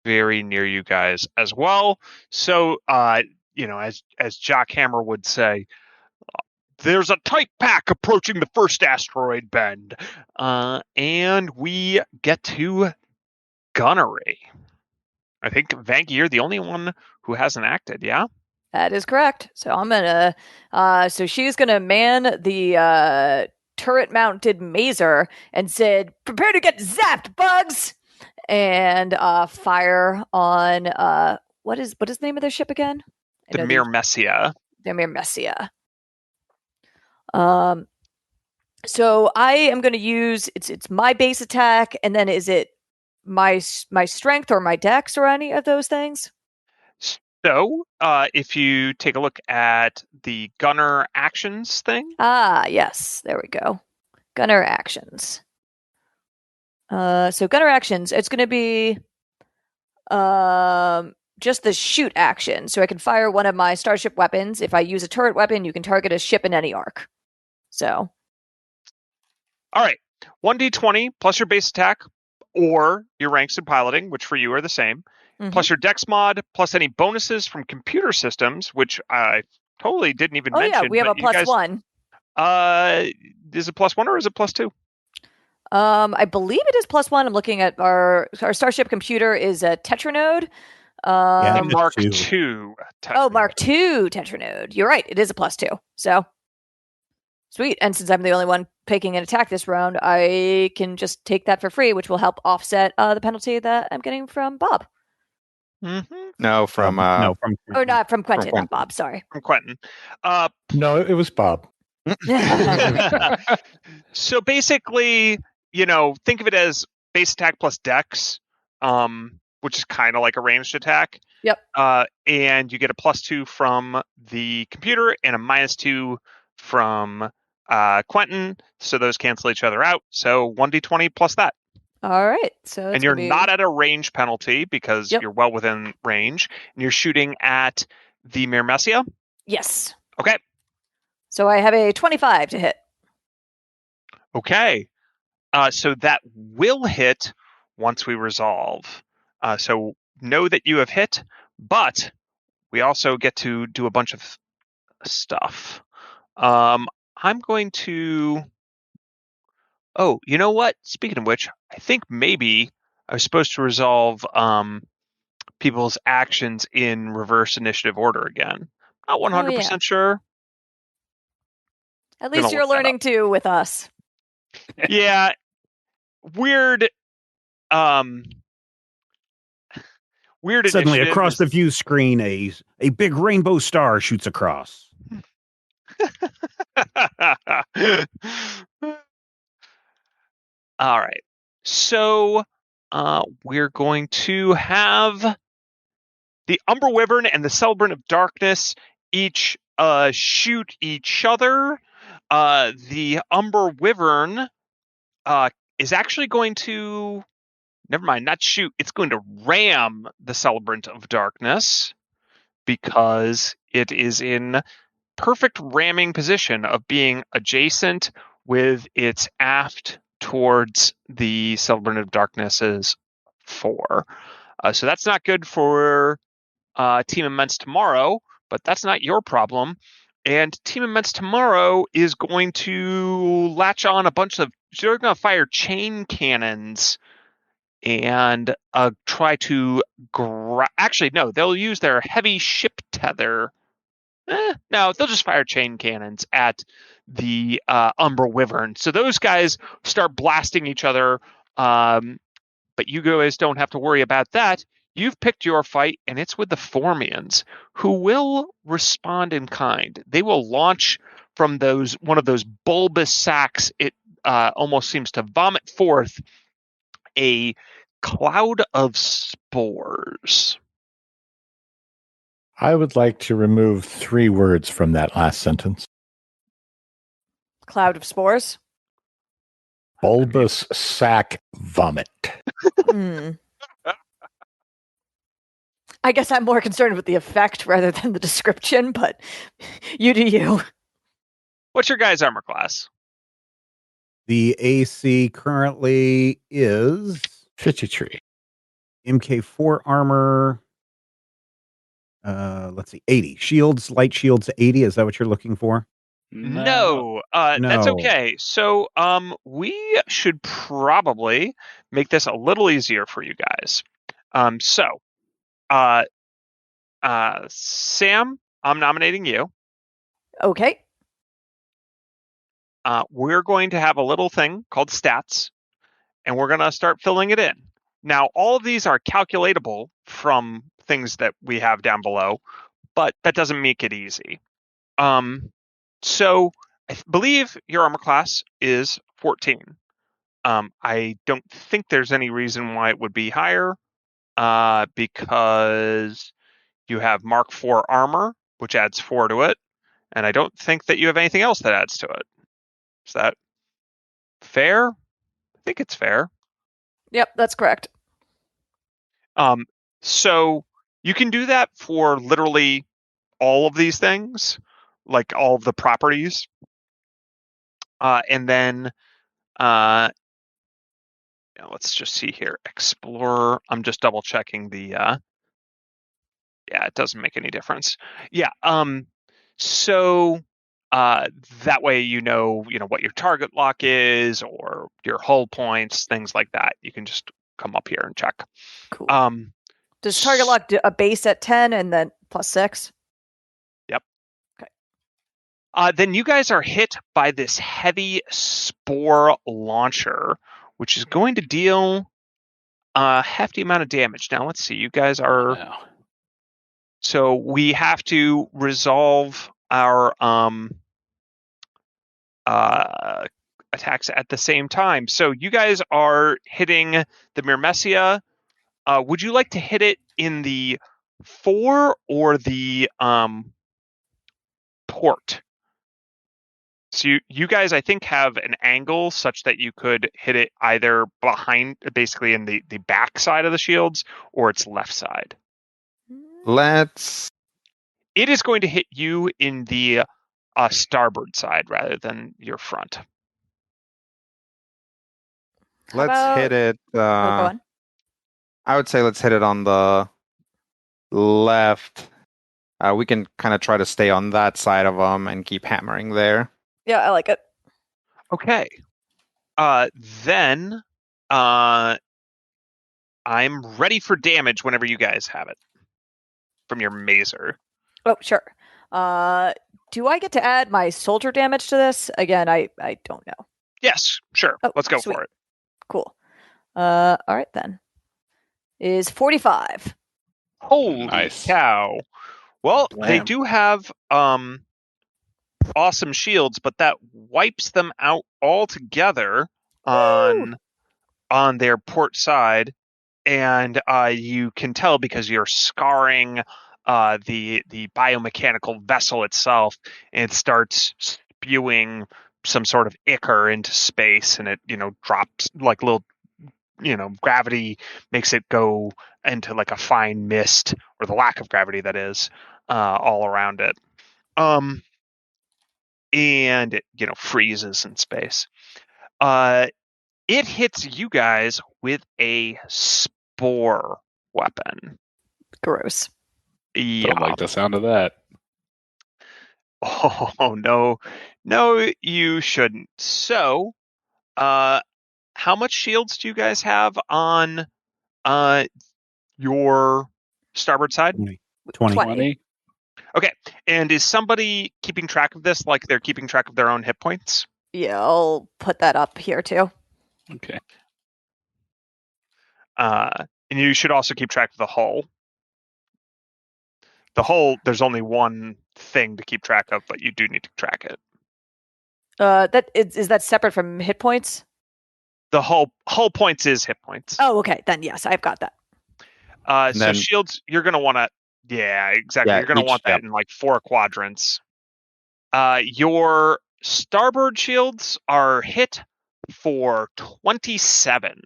very near you guys as well. So, as Jock Hammer would say, there's a tight pack approaching the first asteroid bend. And we get to gunnery. I think, Vanky, you're the only one who hasn't acted, yeah? That is correct. So I'm gonna. So she's gonna man the turret-mounted mazer and said, "Prepare to get zapped, bugs!" And fire on what is the name of their ship again? The Myrmecia. The Myrmecia. So I am going to use it's my base attack, and then is it my strength or my dex or any of those things? So, if you take a look at the gunner actions thing. Yes. There we go. Gunner actions. So gunner actions, it's going to be just the shoot action. So I can fire one of my starship weapons. If I use a turret weapon, you can target a ship in any arc. So. All right. 1d20 plus your base attack or your ranks in piloting, which for you are the same. Plus your dex mod, plus any bonuses from computer systems, which I totally didn't even mention. Oh yeah, we have a +1. Is it +1 or is it +2? I believe it is +1. I'm looking at our starship computer is a Tetranode. Mark II. Oh, Mark II Tetranode. You're right. It is a +2. So sweet. And since I'm the only one picking an attack this round, I can just take that for free, which will help offset the penalty that I'm getting from Bob. Mm-hmm. No, from Quentin. Or not from Quentin, not Bob. Sorry, from Quentin. No, it was Bob. So basically, think of it as base attack plus dex, which is kind of like a ranged attack. Yep. And you get a +2 from the computer and a -2 from Quentin. So those cancel each other out. So 1d20 plus that. All right. So and you're not at a range penalty because you're well within range. And you're shooting at the Myrmecia? Yes. Okay. So I have a 25 to hit. Okay. So that will hit once we resolve. So know that you have hit, but we also get to do a bunch of stuff. I'm going to... Oh, you know what? Speaking of which, I think maybe I was supposed to resolve people's actions in reverse initiative order again. Not 100% sure. At least you're learning to with us. Yeah. Weird. Weird. Suddenly, across the view screen, a big rainbow star shoots across. All right. So we're going to have the Umbra Wyvern and the Celebrant of Darkness each shoot each other. The Umbra Wyvern is actually going to... Never mind, not shoot. It's going to ram the Celebrant of Darkness because it is in perfect ramming position of being adjacent with its aft towards the Celebrant of Darkness's fore. So that's not good for Team Immense tomorrow, but that's not your problem. And Team Immense tomorrow is going to latch on a bunch of... They're going to fire chain cannons and try to... Actually, no, they'll use their heavy ship tether. No, they'll just fire chain cannons at the Umbra Wyvern. So those guys start blasting each other, but you guys don't have to worry about that. You've picked your fight, and it's with the Formians, who will respond in kind. They will launch from one of those bulbous sacs. It almost seems to vomit forth a cloud of spores. I would like to remove 3 words from that last sentence. Cloud of spores? Bulbous sac vomit. I guess I'm more concerned with the effect rather than the description, but you do you. What's your guy's armor class? The AC currently is 53. MK4 armor. Let's see, 80. Shields, light shields, 80. Is that what you're looking for? No, that's No. okay. So, we should probably make this a little easier for you guys. Sam, I'm nominating you. Okay. We're going to have a little thing called stats, and we're going to start filling it in. Now, all of these are calculatable from things that we have down below, but that doesn't make it easy. So I believe your armor class is 14. I don't think there's any reason why it would be higher, because you have Mark IV armor, which adds 4 to it, and I don't think that you have anything else that adds to it. Is that fair? I think it's fair. Yep, that's correct. So you can do that for literally all of these things, like all of the properties. And then let's just see here. Explorer. I'm just double checking the yeah, it doesn't make any difference. Yeah. So that way you know what your target lock is or your hull points, things like that. You can just come up here and check. Cool. Does target lock do a base at 10 and then plus 6? Yep. Okay. Then you guys are hit by this heavy spore launcher, which is going to deal a hefty amount of damage. Now let's see. You guys are. Wow. So we have to resolve our attacks at the same time. So you guys are hitting the Myrmecia. Would you like to hit it in the fore or the port? So you guys, I think, have an angle such that you could hit it either behind, basically in the back side of the shields, or its left side. It is going to hit you in the starboard side rather than your front. Let's hit it. Go on. I would say let's hit it on the left. We can kind of try to stay on that side of them and keep hammering there. Yeah, I like it. Okay. Then I'm ready for damage whenever you guys have it from your mazer. Oh, sure. Do I get to add my soldier damage to this? Again, I don't know. Yes, sure. Oh, Let's go sweet. for it. Cool. All right then. Is 45. Holy Nice. cow. Well, they Blam. do have awesome shields, but that wipes them out altogether on their port side, and you can tell because you're scarring the biomechanical vessel itself, and it starts spewing some sort of ichor into space, and it drops like little gravity makes it go into like a fine mist, or the lack of gravity that is all around it. And it freezes in space. It hits you guys with a spore weapon. Gross. Yeah. Don't like the sound of that. Oh no, you shouldn't. So, how much shields do you guys have on your starboard side? 20. Okay. And is somebody keeping track of this, like they're keeping track of their own hit points? Yeah, I'll put that up here too. Okay. And you should also keep track of the hull. The hull, there's only one thing to keep track of, but you do need to track it. That is that separate from hit points? The hull points is hit points. Oh, okay. Then yes, I've got that. So then, shields, you're going to want to, yeah, exactly. Yeah, you're going to want that in like 4 quadrants. Your starboard shields are hit for 27,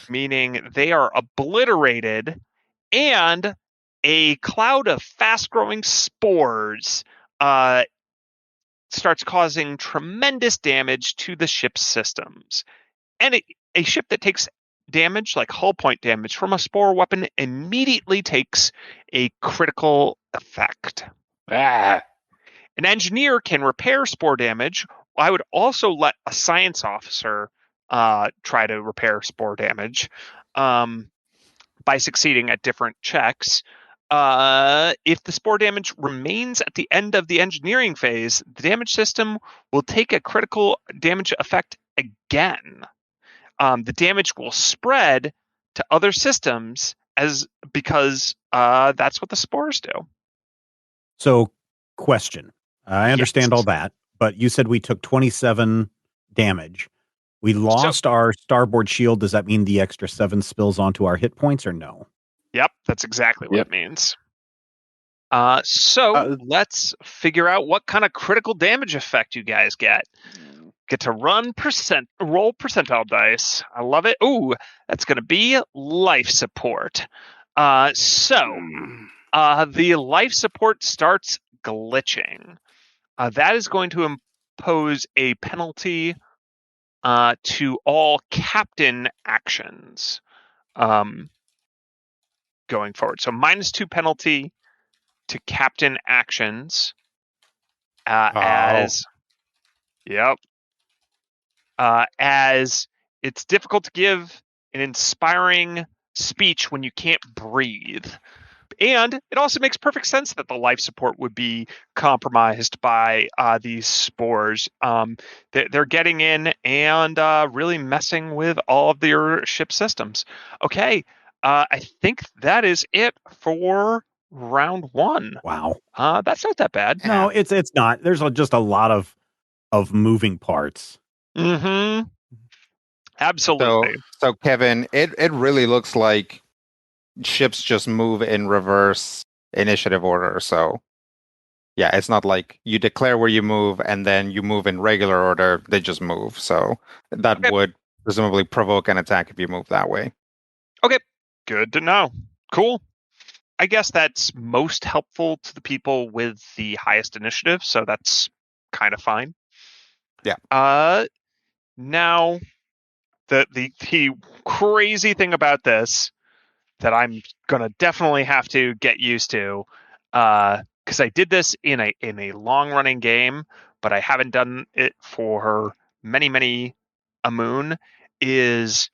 meaning they are obliterated, and a cloud of fast-growing spores starts causing tremendous damage to the ship's systems. And a ship that takes damage, like hull point damage, from a spore weapon immediately takes a critical effect. Ah, An engineer can repair spore damage. I would also let a science officer try to repair spore damage by succeeding at different checks. If the spore damage remains at the end of the engineering phase, the damage system will take a critical damage effect again. The damage will spread to other systems because that's what the spores do. So, question. I understand Yes. all that, but you said we took 27 damage. We lost our starboard shield. Does that mean the extra 7 spills onto our hit points or no? Yep, that's exactly what Yep. it means. So let's figure out what kind of critical damage effect you guys get. Get to roll percentile dice. I love it. Ooh, that's going to be life support. The life support starts glitching. That is going to impose a penalty to all captain actions going forward. So -2 penalty to captain actions as it's difficult to give an inspiring speech when you can't breathe. And it also makes perfect sense that the life support would be compromised by these spores. They're getting in and really messing with all of your ship systems. Okay, I think that is it for round 1. Wow. That's not that bad. No, it's not. There's just a lot of moving parts. Mm-hmm. Absolutely. So Kevin, it really looks like ships just move in reverse initiative order. So yeah, it's not like you declare where you move and then you move in regular order. They just move. So that would presumably provoke an attack if you move that way. Okay, good to know. Cool. I guess that's most helpful to the people with the highest initiative, so that's kind of fine. Yeah. Now, the crazy thing about this that I'm gonna definitely have to get used to, because I did this in a long running game, but I haven't done it for many a moon, is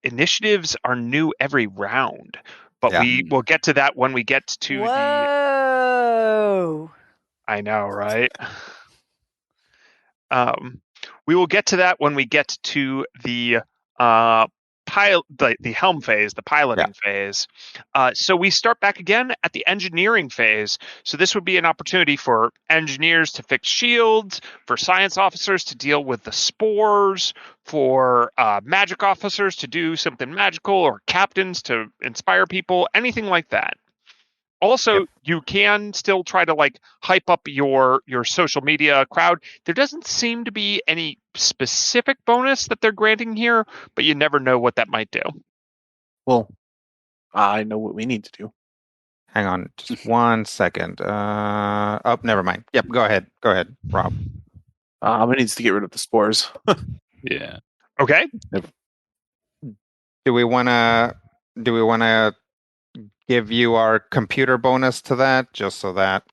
initiatives are new every round. But we will get to that when we get to Whoa. I know, right? We will get to that when we get to the the helm phase, the piloting phase. So we start back again at the engineering phase. So this would be an opportunity for engineers to fix shields, for science officers to deal with the spores, for magic officers to do something magical, or captains to inspire people, anything like that. Also, you can still try to hype up your social media crowd. There doesn't seem to be any specific bonus that they're granting here, but you never know what that might do. Well, I know what we need to do. Hang on just 1 second. Oh, never mind. Yep, go ahead, Rob. We need to get rid of the spores. Yeah. Okay. Do we want to give you our computer bonus to that, just so that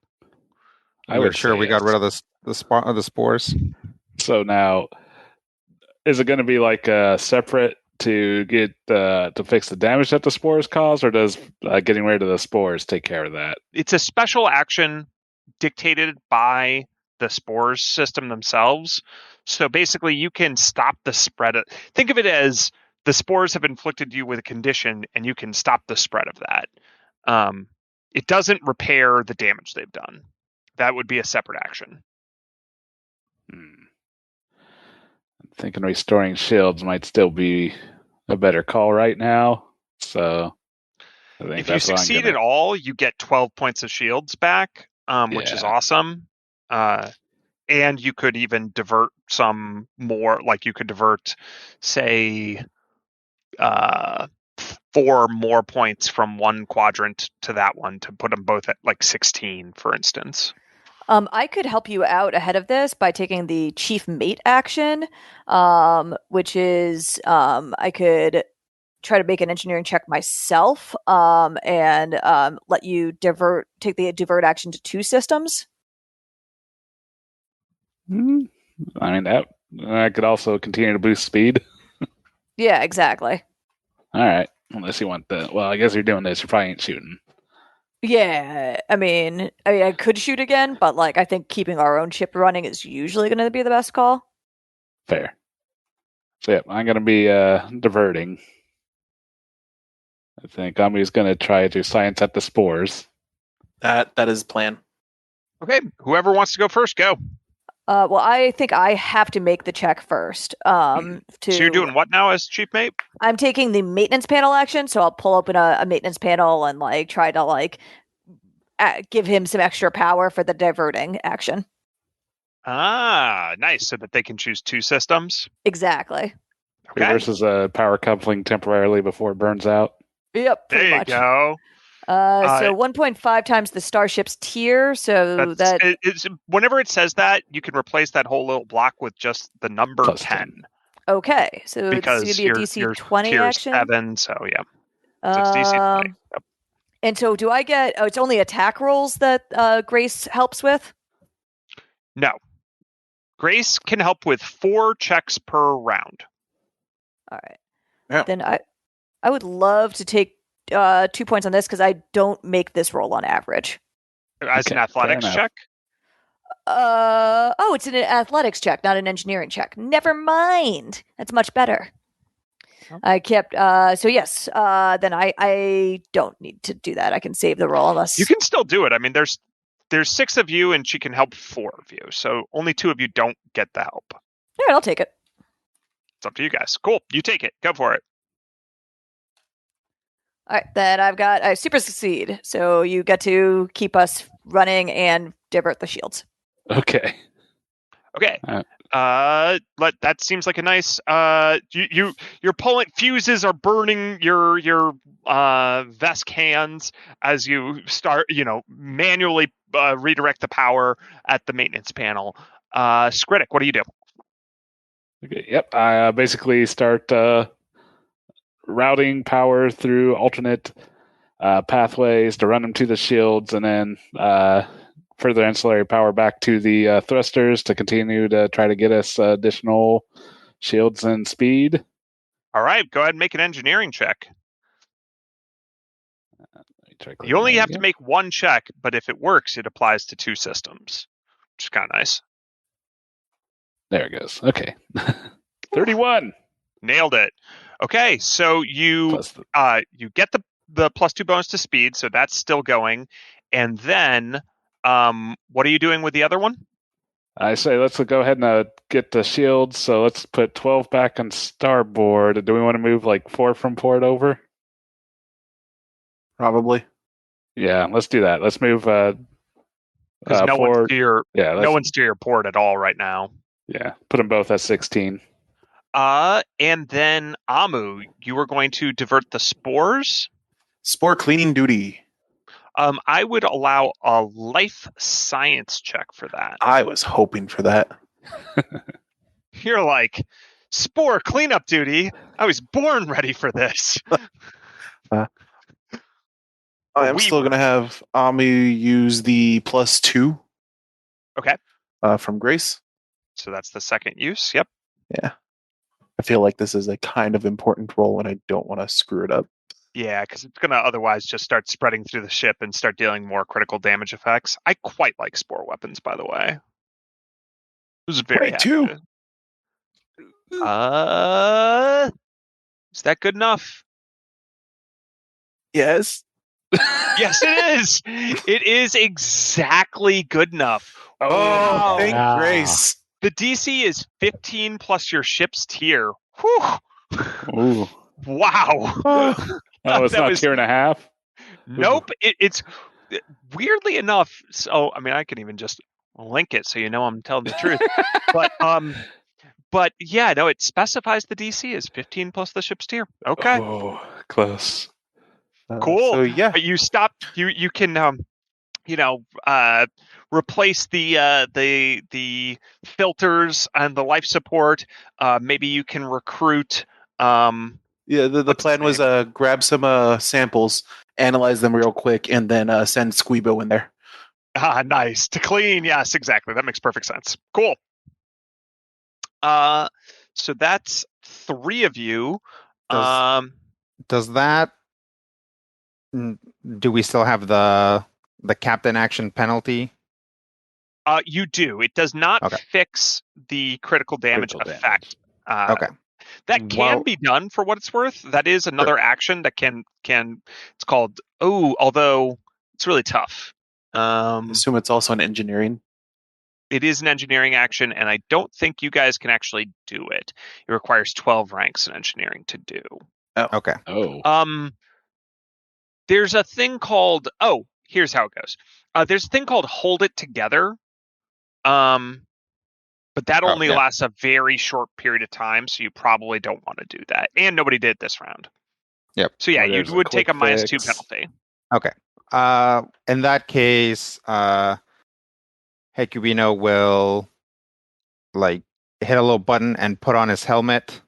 we're sure we got rid of the spores? So now, is it going to be separate to get to fix the damage that the spores cause, or does getting rid of the spores take care of that? It's a special action dictated by the spores system themselves. So basically, you can stop the spread. Think of it as the spores have inflicted you with a condition, and you can stop the spread of that. It doesn't repair the damage they've done. That would be a separate action. I'm thinking restoring shields might still be a better call right now. So I think if you succeed at all, you get 12 points of shields back, which is awesome. And you could even divert some more. You could divert, say, 4 more points from one quadrant to that one to put them both at 16, for instance. I could help you out ahead of this by taking the chief mate action, which is I could try to make an engineering check myself, and let you take the divert action to 2 systems. I mean, that I could also continue to boost speed. Yeah, exactly. All right, unless you want the. Well, I guess you're doing this. You probably ain't shooting. Yeah, I mean, I could shoot again, but like, I think keeping our own ship running is usually going to be the best call. Fair. So yeah, I'm going to be diverting. I think Ami's going to try to science at the spores. That is the plan. Okay, whoever wants to go first, go. Well, I think I have to make the check first. So you're doing what now as chief mate? I'm taking the maintenance panel action, so I'll pull open a maintenance panel and like try to like give him some extra power for the diverting action. Ah, nice. So that they can choose 2 systems. Exactly. Okay. Versus a power coupling temporarily before it burns out. Yep. Pretty There you much. go. So 1.5 times the starship's tier. So it's whenever it says that, you can replace that whole little block with just the number Plus 10. Okay, so Because it's going to be a DC 20 tier action. 7, so yeah. So it's DC 20. Yep. And so do I get... Oh, it's only attack rolls that Grace helps with? No. Grace can help with 4 checks per round. All right. Yeah. Then I would love to take 2 points on this because I don't make this roll on average. As an Okay, athletics fair enough. check? It's an athletics check, not an engineering check. Never mind. That's much better. Oh. I kept so yes. Then I don't need to do that. I can save the roll unless You can still do it. I mean, there's 6 of you, and she can help 4 of you. So only 2 of you don't get the help. All right, I'll take it. It's up to you guys. Cool. You take it. Go for it. All right, then I've got I super succeed. So you get to keep us running and divert the shields. Okay. Okay. That seems like a nice. You're pulling fuses are burning your Vesk hands as you start. Manually redirect the power at the maintenance panel. Skritic, what do you do? Okay. Yep. I basically start routing power through alternate pathways to run them to the shields, and then further ancillary power back to the thrusters to continue to try to get us additional shields and speed. All right, go ahead and make an engineering check. You only have to make 1 check, but if it works, it applies to 2 systems, which is kind of nice. There it goes. Okay. 31. Nailed it. Okay, so you get the plus 2 bonus to speed, so that's still going. And then what are you doing with the other one? I say let's go ahead and get the shields. So let's put 12 back on starboard. Do we want to move like 4 from port over? Probably. Yeah, let's do that. Let's move. Because no one's to your port at all right now. Yeah, put them both at 16. And then Amu, you were going to divert the spores. Spore cleaning duty. I would allow a life science check for that. I was hoping for that. You're like, spore cleanup duty? I was born ready for this. I'm still going to have Ami use the plus 2. Okay. From Grace. So that's the second use. Yep. Yeah. I feel like this is a kind of important role and I don't want to screw it up. Yeah, because it's going to otherwise just start spreading through the ship and start dealing more critical damage effects. I quite like spore weapons, by the way. I was very happy. Is that good enough? Yes. Yes, it is. It is exactly good enough. Oh, thank Grace. The DC is 15 plus your ship's tier. Whew. Ooh. Wow. Oh, it's not tier and a half? Nope. It's weirdly enough. So, I mean, I can even just link it so you know I'm telling the truth. But yeah, no, it specifies the DC is 15 plus the ship's tier. Okay. Oh, close. Cool. So yeah, but you stop. You can replace the filters and the life support. Maybe you can recruit. Yeah, the What's plan his was grab some samples, analyze them real quick, and then send Squeebo in there. Nice. To clean. Yes, exactly. That makes perfect sense. Cool. So that's 3 of you. Does that? Do we still have the captain action penalty? You do. It does not Okay. fix the critical damage Critical effect. Okay. That can Well- be done for what it's worth. That is another action that can. It's called. Although it's really tough. I assume it's also an engineering. It is an engineering action, and I don't think you guys can actually do it. It requires 12 ranks in engineering to do. Okay. Oh. There's a thing called. Here's how it goes. There's a thing called hold it together. But that only yeah. lasts a very short period of time, so you probably don't want to do that. And nobody did this round. Yep. So yeah, Or you there's a would take a quick -2 fix. penalty. Okay. In that case, Hecubino will hit a little button and put on his helmet,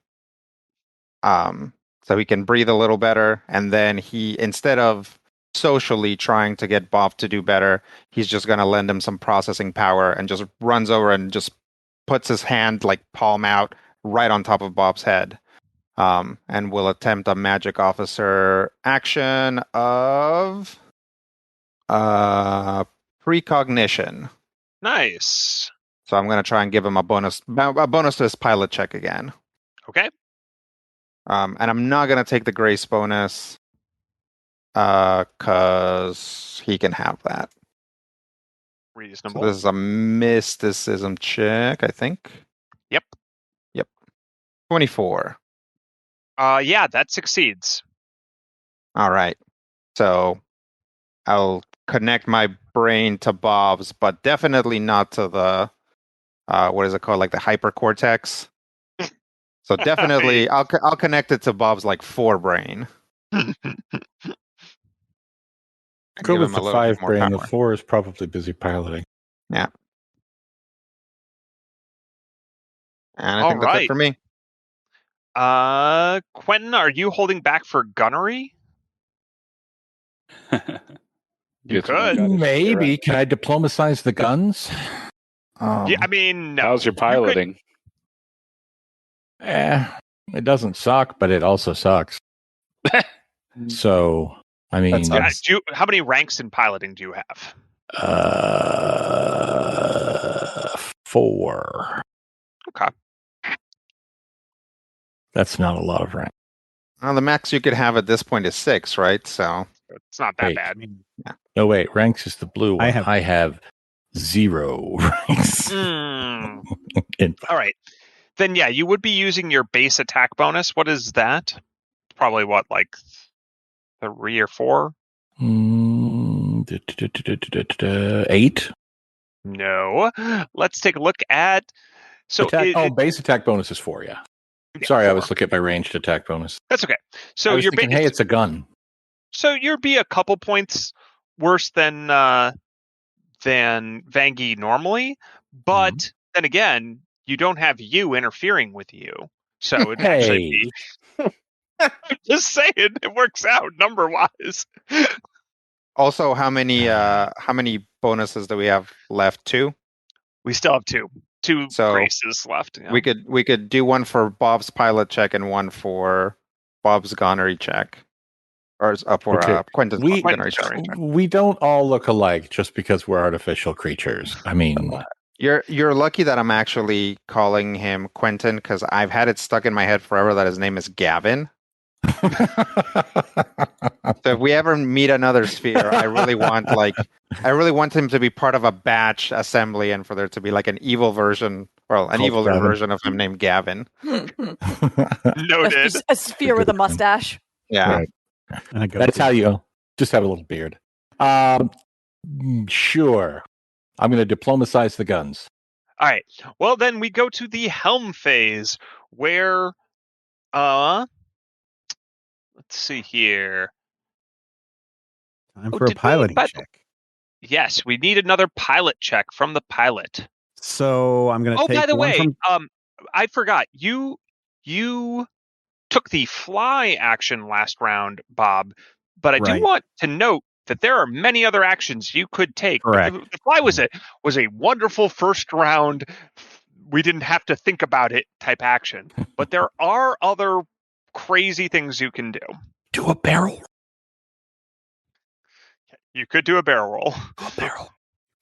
so he can breathe a little better. And then he, instead of socially trying to get Bob to do better, he's just gonna lend him some processing power and just runs over and just puts his hand palm out right on top of Bob's head. And will attempt a magic officer action of precognition. Nice. So I'm going to try and give him a bonus to his pilot check again. Okay. And I'm not going to take the grace bonus because he can have that. Reasonable. So this is a mysticism check, I think. Yep. 24. Yeah, that succeeds. All right. So I'll connect my brain to Bob's, but definitely not to the what is it called, the hypercortex. So definitely, I'll connect it to Bob's forebrain. Go Give with him the a little bit 5 more brain. The power. 4 is probably busy piloting. Yeah. And I All think that's it right. for me. Quentin, are you holding back for gunnery? You Get my could. gun. Maybe. Can I diplomatize the guns? Yeah, I mean, no. How's your You could- piloting? It doesn't suck, but it also sucks. So, I mean, sucks. how many ranks in piloting do you have? 4. Okay. That's not a lot of rank. Well, the max you could have at this point is 6, right? So It's not that Wait. bad. No, wait. Ranks is the blue one. I have- 0 ranks. Mm. In- All right. Then yeah, you would be using your base attack bonus. What is that? Probably 3 or 4? 8. No. Let's take a look at. So base attack bonus is 4. Yeah. Sorry, I 4. was looking at my ranged attack bonus. That's okay. So I was thinking, hey, it's a gun. So you'd be a couple points worse than Vangie normally, but then again, you don't have you interfering with you, so it'd actually be. I'm just saying, it works out number wise. also, how many bonuses do we have left? 2. We still have 2 So, graces left. Yeah. We could do one for Bob's pilot check and one for Bob's gunnery check, or for Okay. Quentin's gunnery check. We don't all look alike just because we're artificial creatures. I mean, You're lucky that I'm actually calling him Quentin, because I've had it stuck in my head forever that his name is Gavin. So if we ever meet another sphere, I really want him to be part of a batch assembly, and for there to be an evil version, eviler Gavin. version of him named Gavin. Noted. A sphere with a mustache. Yeah. Right. That's how you just have a little beard. Sure. I'm going to diplomatize the guns. All right. Well, then we go to the helm phase, where, let's see here. Time for a piloting check. Yes, we need another pilot check from the pilot. So I'm going to Oh, take by the one way, from. I forgot. You took the fly action last round, Bob, but I do Right. want to note that there are many other actions you could take. But Correct. the fly was a wonderful first round. We didn't have to think about it type action. But there are other crazy things you can do. Do a barrel. You could do a barrel roll. A barrel.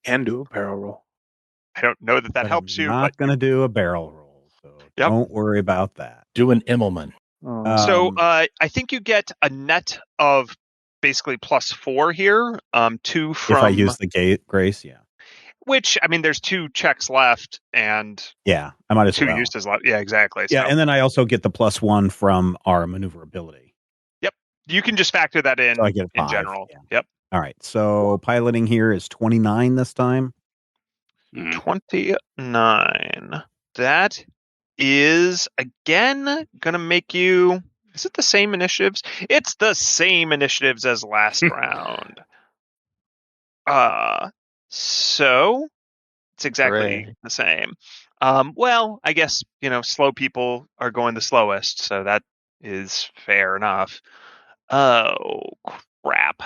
And do a barrel roll. I don't know that But helps I'm you, not but going to do a barrel roll, so Yep. don't worry about that. Do an Immelman. So I think you get a net of basically +4 here. 2 from if I use the grace, yeah. which, I mean, there's 2 checks left and Yeah, I might as 2 well. uses left. Yeah, exactly. Yeah, So, and then I also get the +1 from our maneuverability. yep. You can just factor that in So I get 5. in general. Yeah. Yep. All right, so piloting here is 29 this time. 29. That is, again, going to make you... Is it the same initiatives? It's the same initiatives as last round. So it's exactly Hooray. the same. Well, I guess, slow people are going the slowest, so that is fair enough. Oh, crap.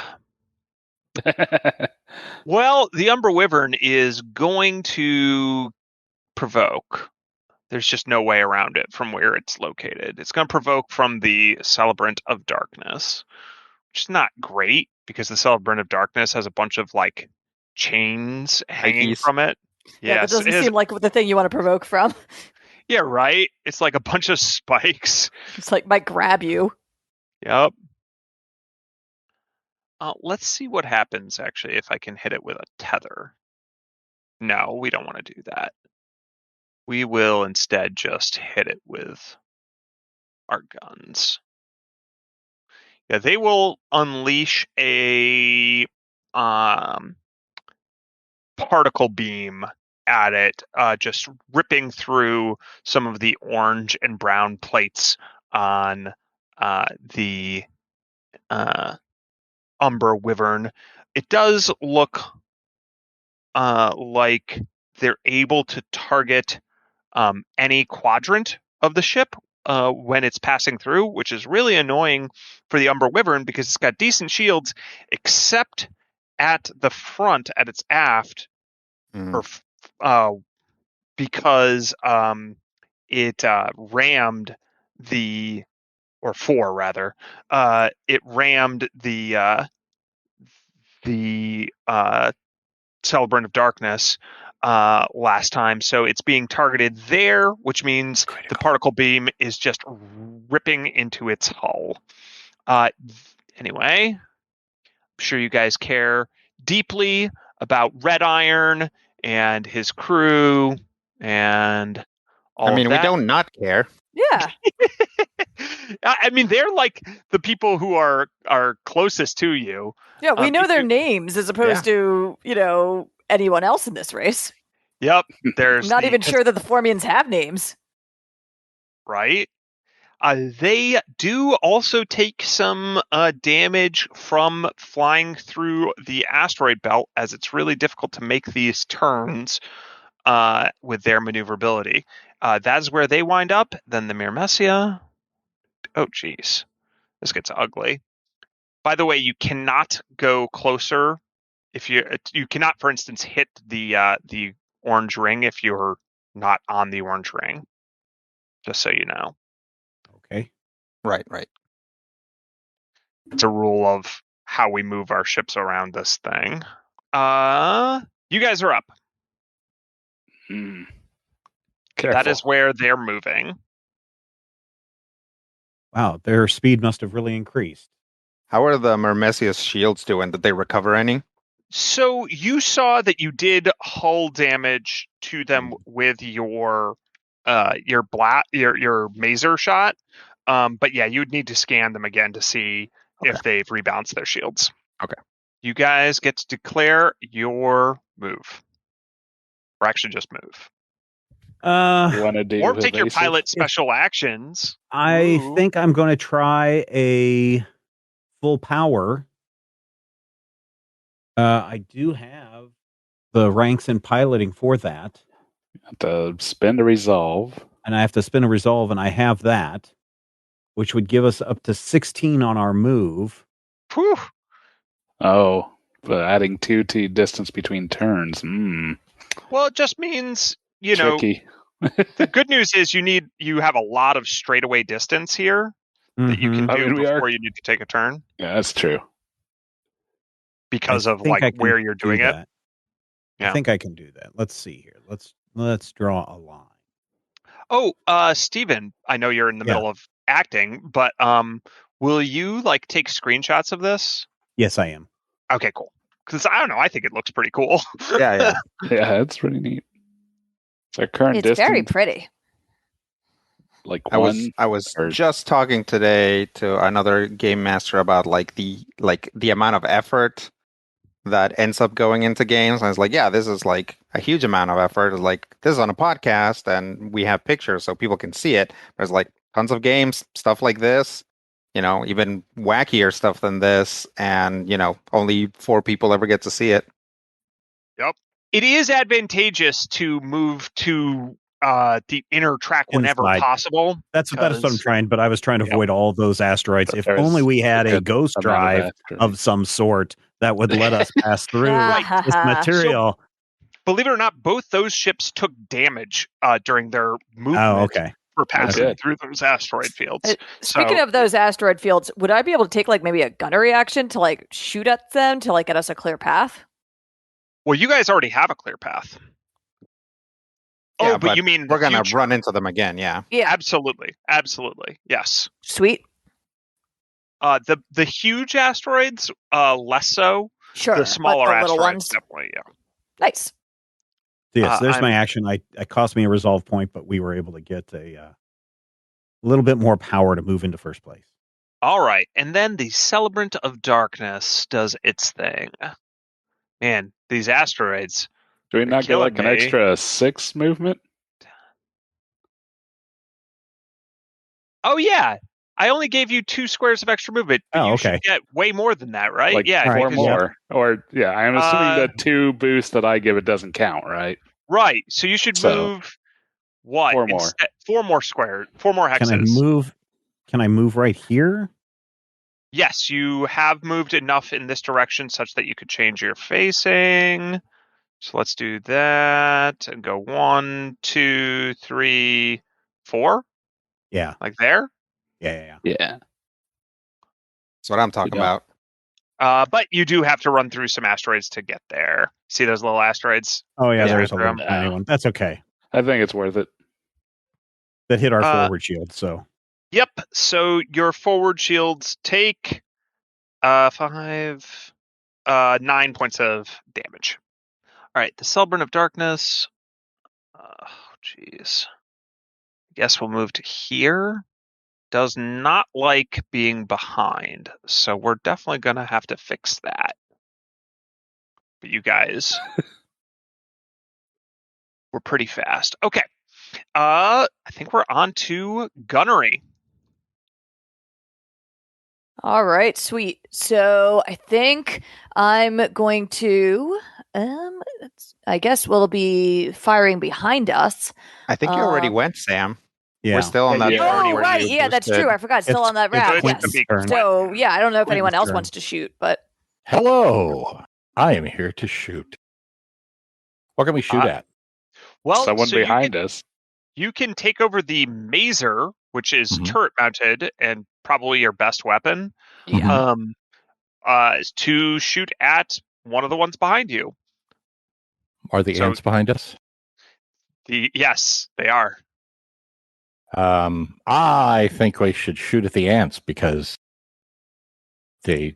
Well, the Umber Wyvern is going to provoke. There's just no way around it from where it's located. It's going to provoke from the Celebrant of Darkness, which is not great because the Celebrant of Darkness has a bunch of chains hanging Spikies. from it. Yeah, that Yes, doesn't it has- seem like the thing you want to provoke from. Yeah, right. It's like a bunch of spikes. It's like might grab you. Yep. Let's see what happens actually if I can hit it with a tether. No, we don't want to do that. We will instead just hit it with our guns. Yeah, they will unleash a particle beam at it, just ripping through some of the orange and brown plates on the Umber Wyvern. It does look like they're able to target any quadrant of the ship when it's passing through, which is really annoying for the Umber Wyvern because it's got decent shields, except at the front, at its aft, because it rammed the, or 4 rather, it rammed the Celebrant of Darkness last time, so it's being targeted there, which means the particle beam is just ripping into its hull. Anyway, I'm sure you guys care deeply about Red Iron and his crew and all of that. We don't not care. Yeah. I mean, they're like the people who are closest to you. Yeah, we know their names as opposed to, anyone else in this race. Yep. I'm not even sure that the Formians have names. Right. They do also take some damage from flying through the asteroid belt, as it's really difficult to make these turns with their maneuverability. That's where they wind up. Then the Myrmecia. Oh, geez. This gets ugly. By the way, you cannot go closer. If you cannot, for instance, hit the orange ring if you're not on the orange ring. Just so you know. Okay. Right. It's a rule of how we move our ships around this thing. You guys are up. Careful. That is where they're moving. Wow, their speed must have really increased. How are the Myrmecia's shields doing? Did they recover any? So you saw that you did hull damage to them with your mazer shot. But yeah, you'd need to scan them again to see if they've rebalanced their shields. Okay. You guys get to declare your move. Or actually just move. You want to do Or take your evasive? pilot special actions. I think I'm going to try a full power. I do have the ranks in piloting for that. Have to spend a resolve. And I have to spin a resolve, and I have that, which would give us up to 16 on our move. Whew. Oh, but adding 2 to distance between turns. Well, it just means, Tricky. The good news is you have a lot of straightaway distance here that you can do before you need to take a turn. Yeah, that's true. Because of where you're doing it. Yeah. I think I can do that. Let's see here. Let's draw a line. Oh, Steven, I know you're in the middle of acting, but will you take screenshots of this? Yes, I am. Okay, cool. Because I don't know, I think it looks pretty cool. Yeah. Yeah, it's pretty neat. It's our current It's distance. very pretty. I was just talking today to another game master about the amount of effort that ends up going into games. I was like, yeah, this is a huge amount of effort. This is on a podcast and we have pictures so people can see it. There's tons of games, stuff like this, even wackier stuff than this, and only 4 people ever get to see it. Yep. It is advantageous to move to the inner track whenever possible. That's what I'm trying, but I was trying to avoid all those asteroids. If only we had a ghost drive of some sort that would let us pass through this material. So, believe it or not, both those ships took damage during their movement. Oh, okay. For passing through those asteroid fields. Speaking of those asteroid fields, would I be able to take maybe a gunner reaction to shoot at them to get us a clear path? Well, you guys already have a clear path. Yeah, but you mean we're gonna run into them again? Yeah. Yeah, absolutely, yes. Sweet. The huge asteroids, less so. Sure. The smaller the asteroids, little ones, definitely. Yeah. Nice. Yes, there's my action. It cost me a resolve point, but we were able to get a little bit more power to move into first place. All right, and then the Celebrant of Darkness does its thing. Man, these asteroids. Do we not get an extra 6 movement? Oh yeah, I only gave you 2 squares of extra movement. But you should get way more than that, right? Yeah, 4 more. Or I'm assuming the 2 boosts that I give it doesn't count, right? Right. So you should move what? 4 more. 4 more squares. 4 more hexes. Can I move right here? Yes, you have moved enough in this direction such that you could change your facing. So let's do that and go 1, 2, 3, 4. Yeah. Like there? Yeah. That's what I'm talking about. But you do have to run through some asteroids to get there. See those little asteroids? Oh, yeah, there's a little tiny one. That's okay. I think it's worth it. That hit our forward shield, so. Yep. So your forward shields take 9 points of damage. All right, the Celebrant of Darkness. Jeez. I guess we'll move to here. Does not like being behind, so we're definitely going to have to fix that. But you guys were pretty fast. Okay. I think we're on to gunnery. All right, sweet. So I think I'm going to I guess we'll be firing behind us. I think you already went, Sam. Yeah. We're still on that. Oh, right. Yeah, that's true. I forgot. Still on that route. Yes. So, yeah, I don't know if anyone else wants to shoot, but. Hello. I am here to shoot. What can we shoot at? Well, someone behind us. You can take over the Mazer, which is turret mounted and probably your best weapon. Yeah. To shoot at one of the ones behind you. Are the ants behind us? Yes, they are. I think we should shoot at the ants because they,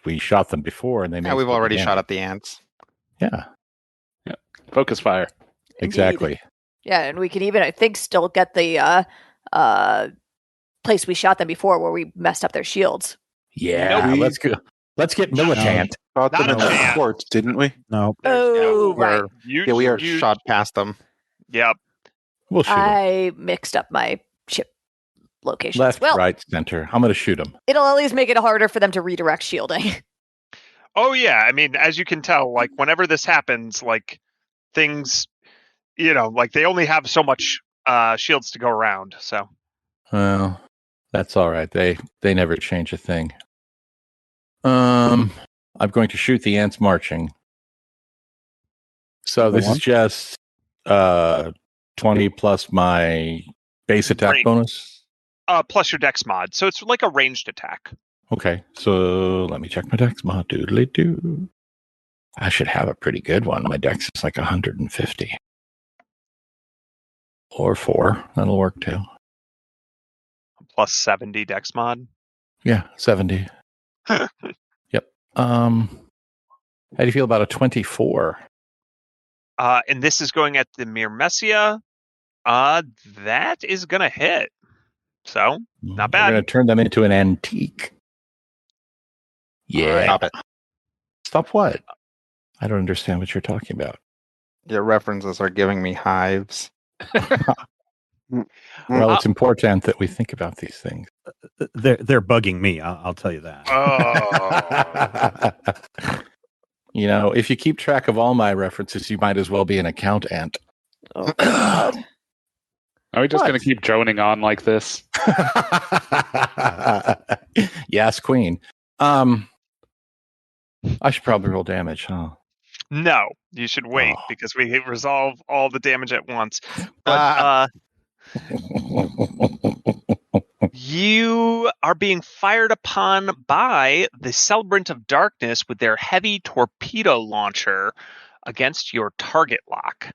we shot them before and they. Yeah, we've already shot at the ants. Yeah. Focus fire. Exactly. Indeed. Yeah, and we can even, I think, still get the place we shot them before where we messed up their shields. Yeah, let's go. Let's get militant. Shot them in the court, didn't we? No. Oh, right. We are shot past them. Yep. We'll shoot I mixed up my ship locations. left, right, center. I'm going to shoot them. It'll at least make it harder for them to redirect shielding. Oh yeah, I mean, as you can tell, like whenever this happens, like things, like they only have so much shields to go around. So Well, that's all right. They never change a thing. I'm going to shoot the ants marching. So this is just 20 plus my base attack Range. bonus. Plus your dex mod, so it's like a ranged attack. Okay, so let me check my dex mod. Doodly doo. I should have a pretty good one. My dex is like 150. Or 4. That'll work too. Plus 70 dex mod. Yeah, 70. Yep. How do you feel about a 24? And this is going at the Myrmecia. That is gonna hit. So not bad. We're going to turn them into an antique. Yeah. Stop it. Stop what? I don't understand what you're talking about. Your references are giving me hives. Well, it's important that we think about these things. They're bugging me. I'll tell you that. Oh. If you keep track of all my references, you might as well be an account ant. Oh, God. Are we just going to keep droning on like this? Yes, Queen. I should probably roll damage, huh? No, you should wait because we resolve all the damage at once. But you are being fired upon by the Celebrant of Darkness with their heavy torpedo launcher against your target lock.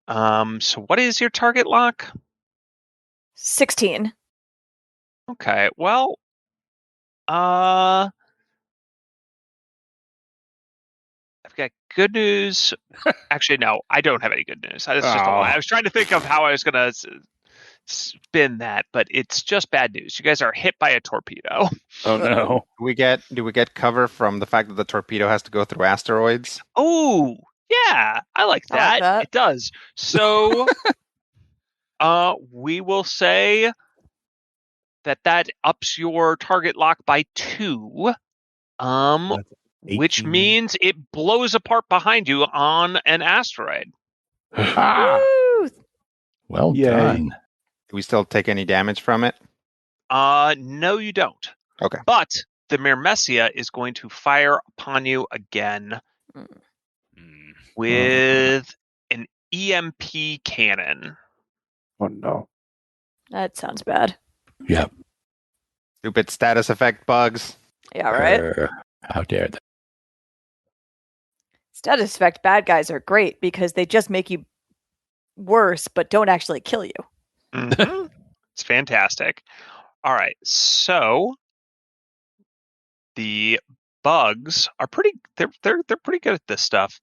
So what is your target lock? 16. Okay, well, I've got good news. Actually, no, I don't have any good news. That's just a lie. I was trying to think of how I was going to spin that, but it's just bad news. You guys are hit by a torpedo. Oh no! Do we get cover from the fact that the torpedo has to go through asteroids? Oh, yeah, I like that. It does. So, we will say that ups your target lock by 2. Which means it blows apart behind you on an asteroid. Well done. Do we still take any damage from it? No, you don't. Okay. But the Myrmecia is going to fire upon you again with an EMP cannon. Oh no. That sounds bad. Yep. Stupid status effect bugs. Yeah, right? How dare they? Status effect bad guys are great because they just make you worse but don't actually kill you. Mm-hmm. It's fantastic. All right, so the bugs are they're pretty good at this stuff.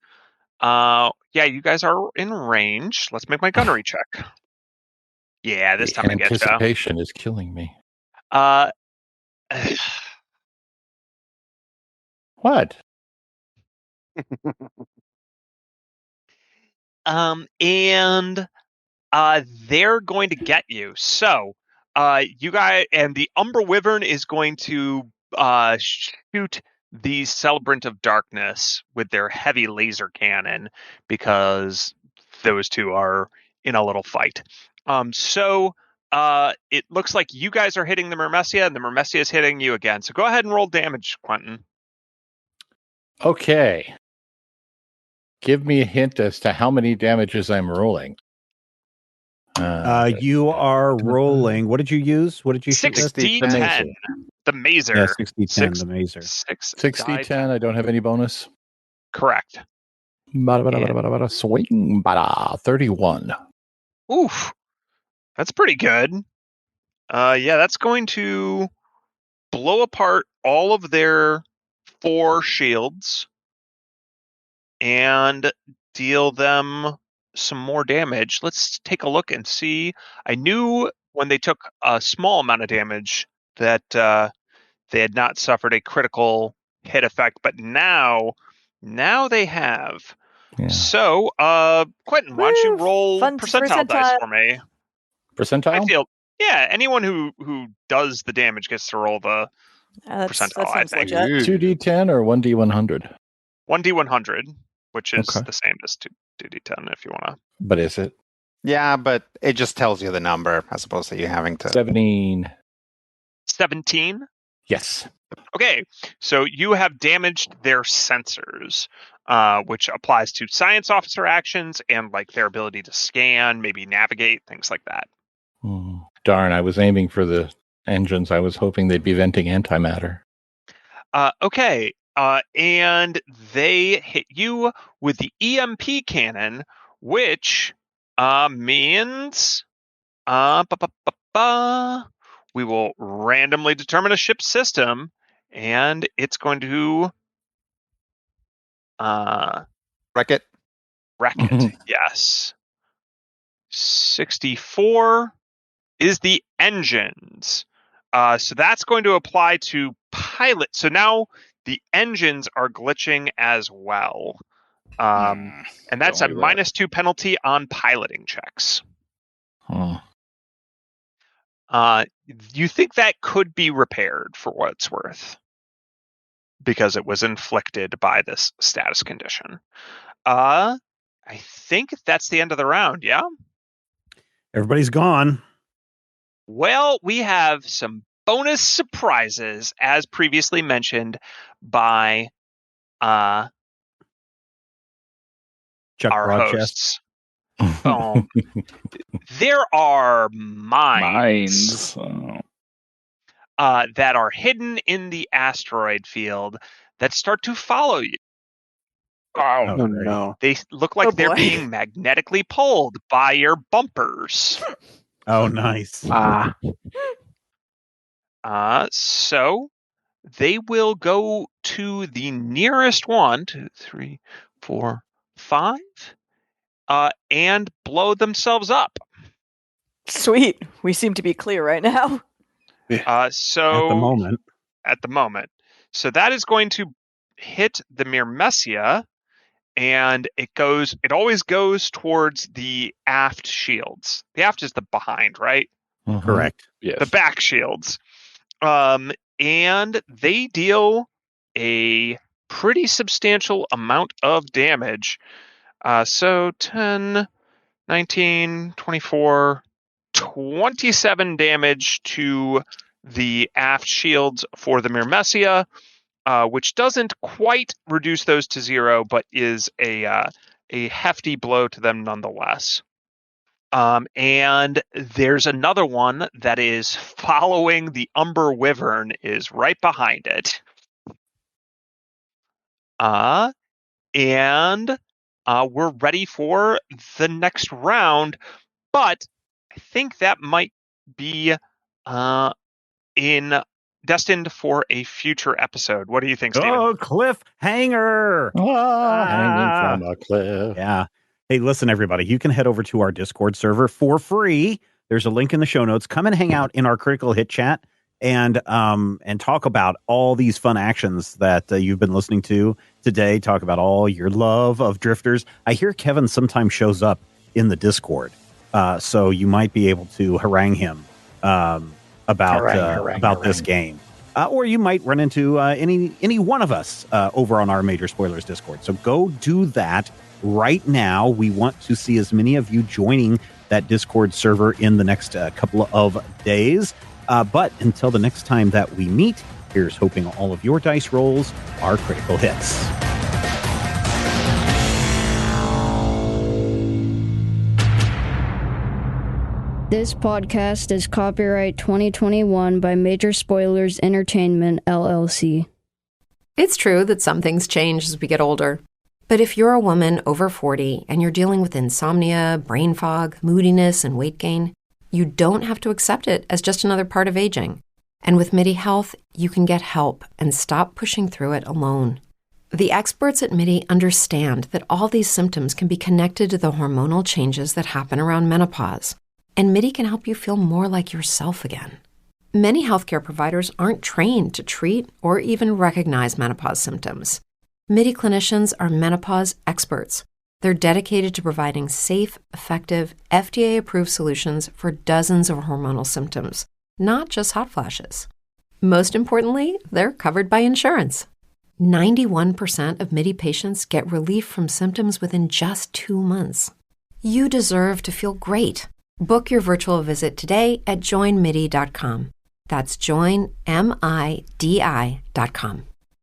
Yeah, you guys are in range. Let's make my gunnery check. Yeah, this time I get you. Anticipation is killing me. What? And they're going to get you. So, you guys and the Umbra Wyvern is going to shoot the Celebrant of Darkness with their heavy laser cannon because those two are in a little fight. So it looks like you guys are hitting the Myrmecia and the Myrmecia is hitting you again. So go ahead and roll damage, Quentin. Okay. Give me a hint as to how many damages I'm rolling. You are rolling. What did you use? What did you shoot with? 60-10. The mazer. Yeah, 60-10, the mazer. 60-10, I don't have any bonus. Correct. Swing, 31. Oof. That's pretty good. Yeah, that's going to blow apart all of their 4 shields and deal them some more damage. Let's take a look and see. I knew when they took a small amount of damage that they had not suffered a critical hit effect, but now they have. Yeah. So, Quentin, why don't you roll percentile dice for me? Percentile? I feel, yeah, anyone who does the damage gets to roll the percentile, that I sounds think. legit. 2d10 or 1d100? 1d100, which is Okay. the same as 2d10 if you want to. But is it? Yeah, but it just tells you the number as opposed to you having to. 17. 17? Yes. Okay, so you have damaged their sensors, which applies to science officer actions and like their ability to scan, maybe navigate, things like that. Darn, I was aiming for the engines. I was hoping they'd be venting antimatter. Okay, and they hit you with the EMP cannon, which means we will randomly determine a ship system, and it's going to Wreck it. wreck it. Yes. 64 is the engines. So that's going to apply to pilot. So now the engines are glitching as well. And that's a Don't do that. -2 penalty on piloting checks. You think that could be repaired for what it's worth because it was inflicted by this status condition. I think that's the end of the round, yeah? Everybody's gone. Well, we have some bonus surprises, as previously mentioned by Chuck our Broadchest. hosts. There are mines, that are hidden in the asteroid field that start to follow you. Oh, no. They look like they're boy. being magnetically pulled by your bumpers. Oh, nice. So they will go to the nearest 1, 2, 3, 4, 5, and blow themselves up. Sweet. We seem to be clear right now. So At the moment. So that is going to hit the Myrmecia, and it always goes towards the aft shields. The aft is the behind, right? Correct. Yes. The back shields. And they deal a pretty substantial amount of damage. So 10, 19, 24, 27 damage to the aft shields for the Myrmecia, which doesn't quite reduce those to 0, but is a hefty blow to them nonetheless. And there's another one that is following the Umber Wyvern, is right behind it. And we're ready for the next round, but I think that might be destined for a future episode. What do you think, Steven? Oh, cliffhanger! Hanging from a cliff. Yeah. Hey, listen, everybody. You can head over to our Discord server for free. There's a link in the show notes. Come and hang out in our Critical Hit chat and talk about all these fun actions that you've been listening to today. Talk about all your love of drifters. I hear Kevin sometimes shows up in the Discord, so you might be able to harangue him about this game. Or you might run into any one of us over on our Major Spoilers Discord. So go do that right now. We want to see as many of you joining that Discord server in the next couple of days. But until the next time that we meet, here's hoping all of your dice rolls are critical hits. This podcast is copyright 2021 by Major Spoilers Entertainment, LLC. It's true that some things change as we get older. But if you're a woman over 40 and you're dealing with insomnia, brain fog, moodiness, and weight gain, you don't have to accept it as just another part of aging. And with MIDI Health, you can get help and stop pushing through it alone. The experts at MIDI understand that all these symptoms can be connected to the hormonal changes that happen around menopause. And MIDI can help you feel more like yourself again. Many healthcare providers aren't trained to treat or even recognize menopause symptoms. MIDI clinicians are menopause experts. They're dedicated to providing safe, effective, FDA-approved solutions for dozens of hormonal symptoms, not just hot flashes. Most importantly, they're covered by insurance. 91% of MIDI patients get relief from symptoms within just 2 months. You deserve to feel great. Book your virtual visit today at joinmidi.com. That's joinmidi.com.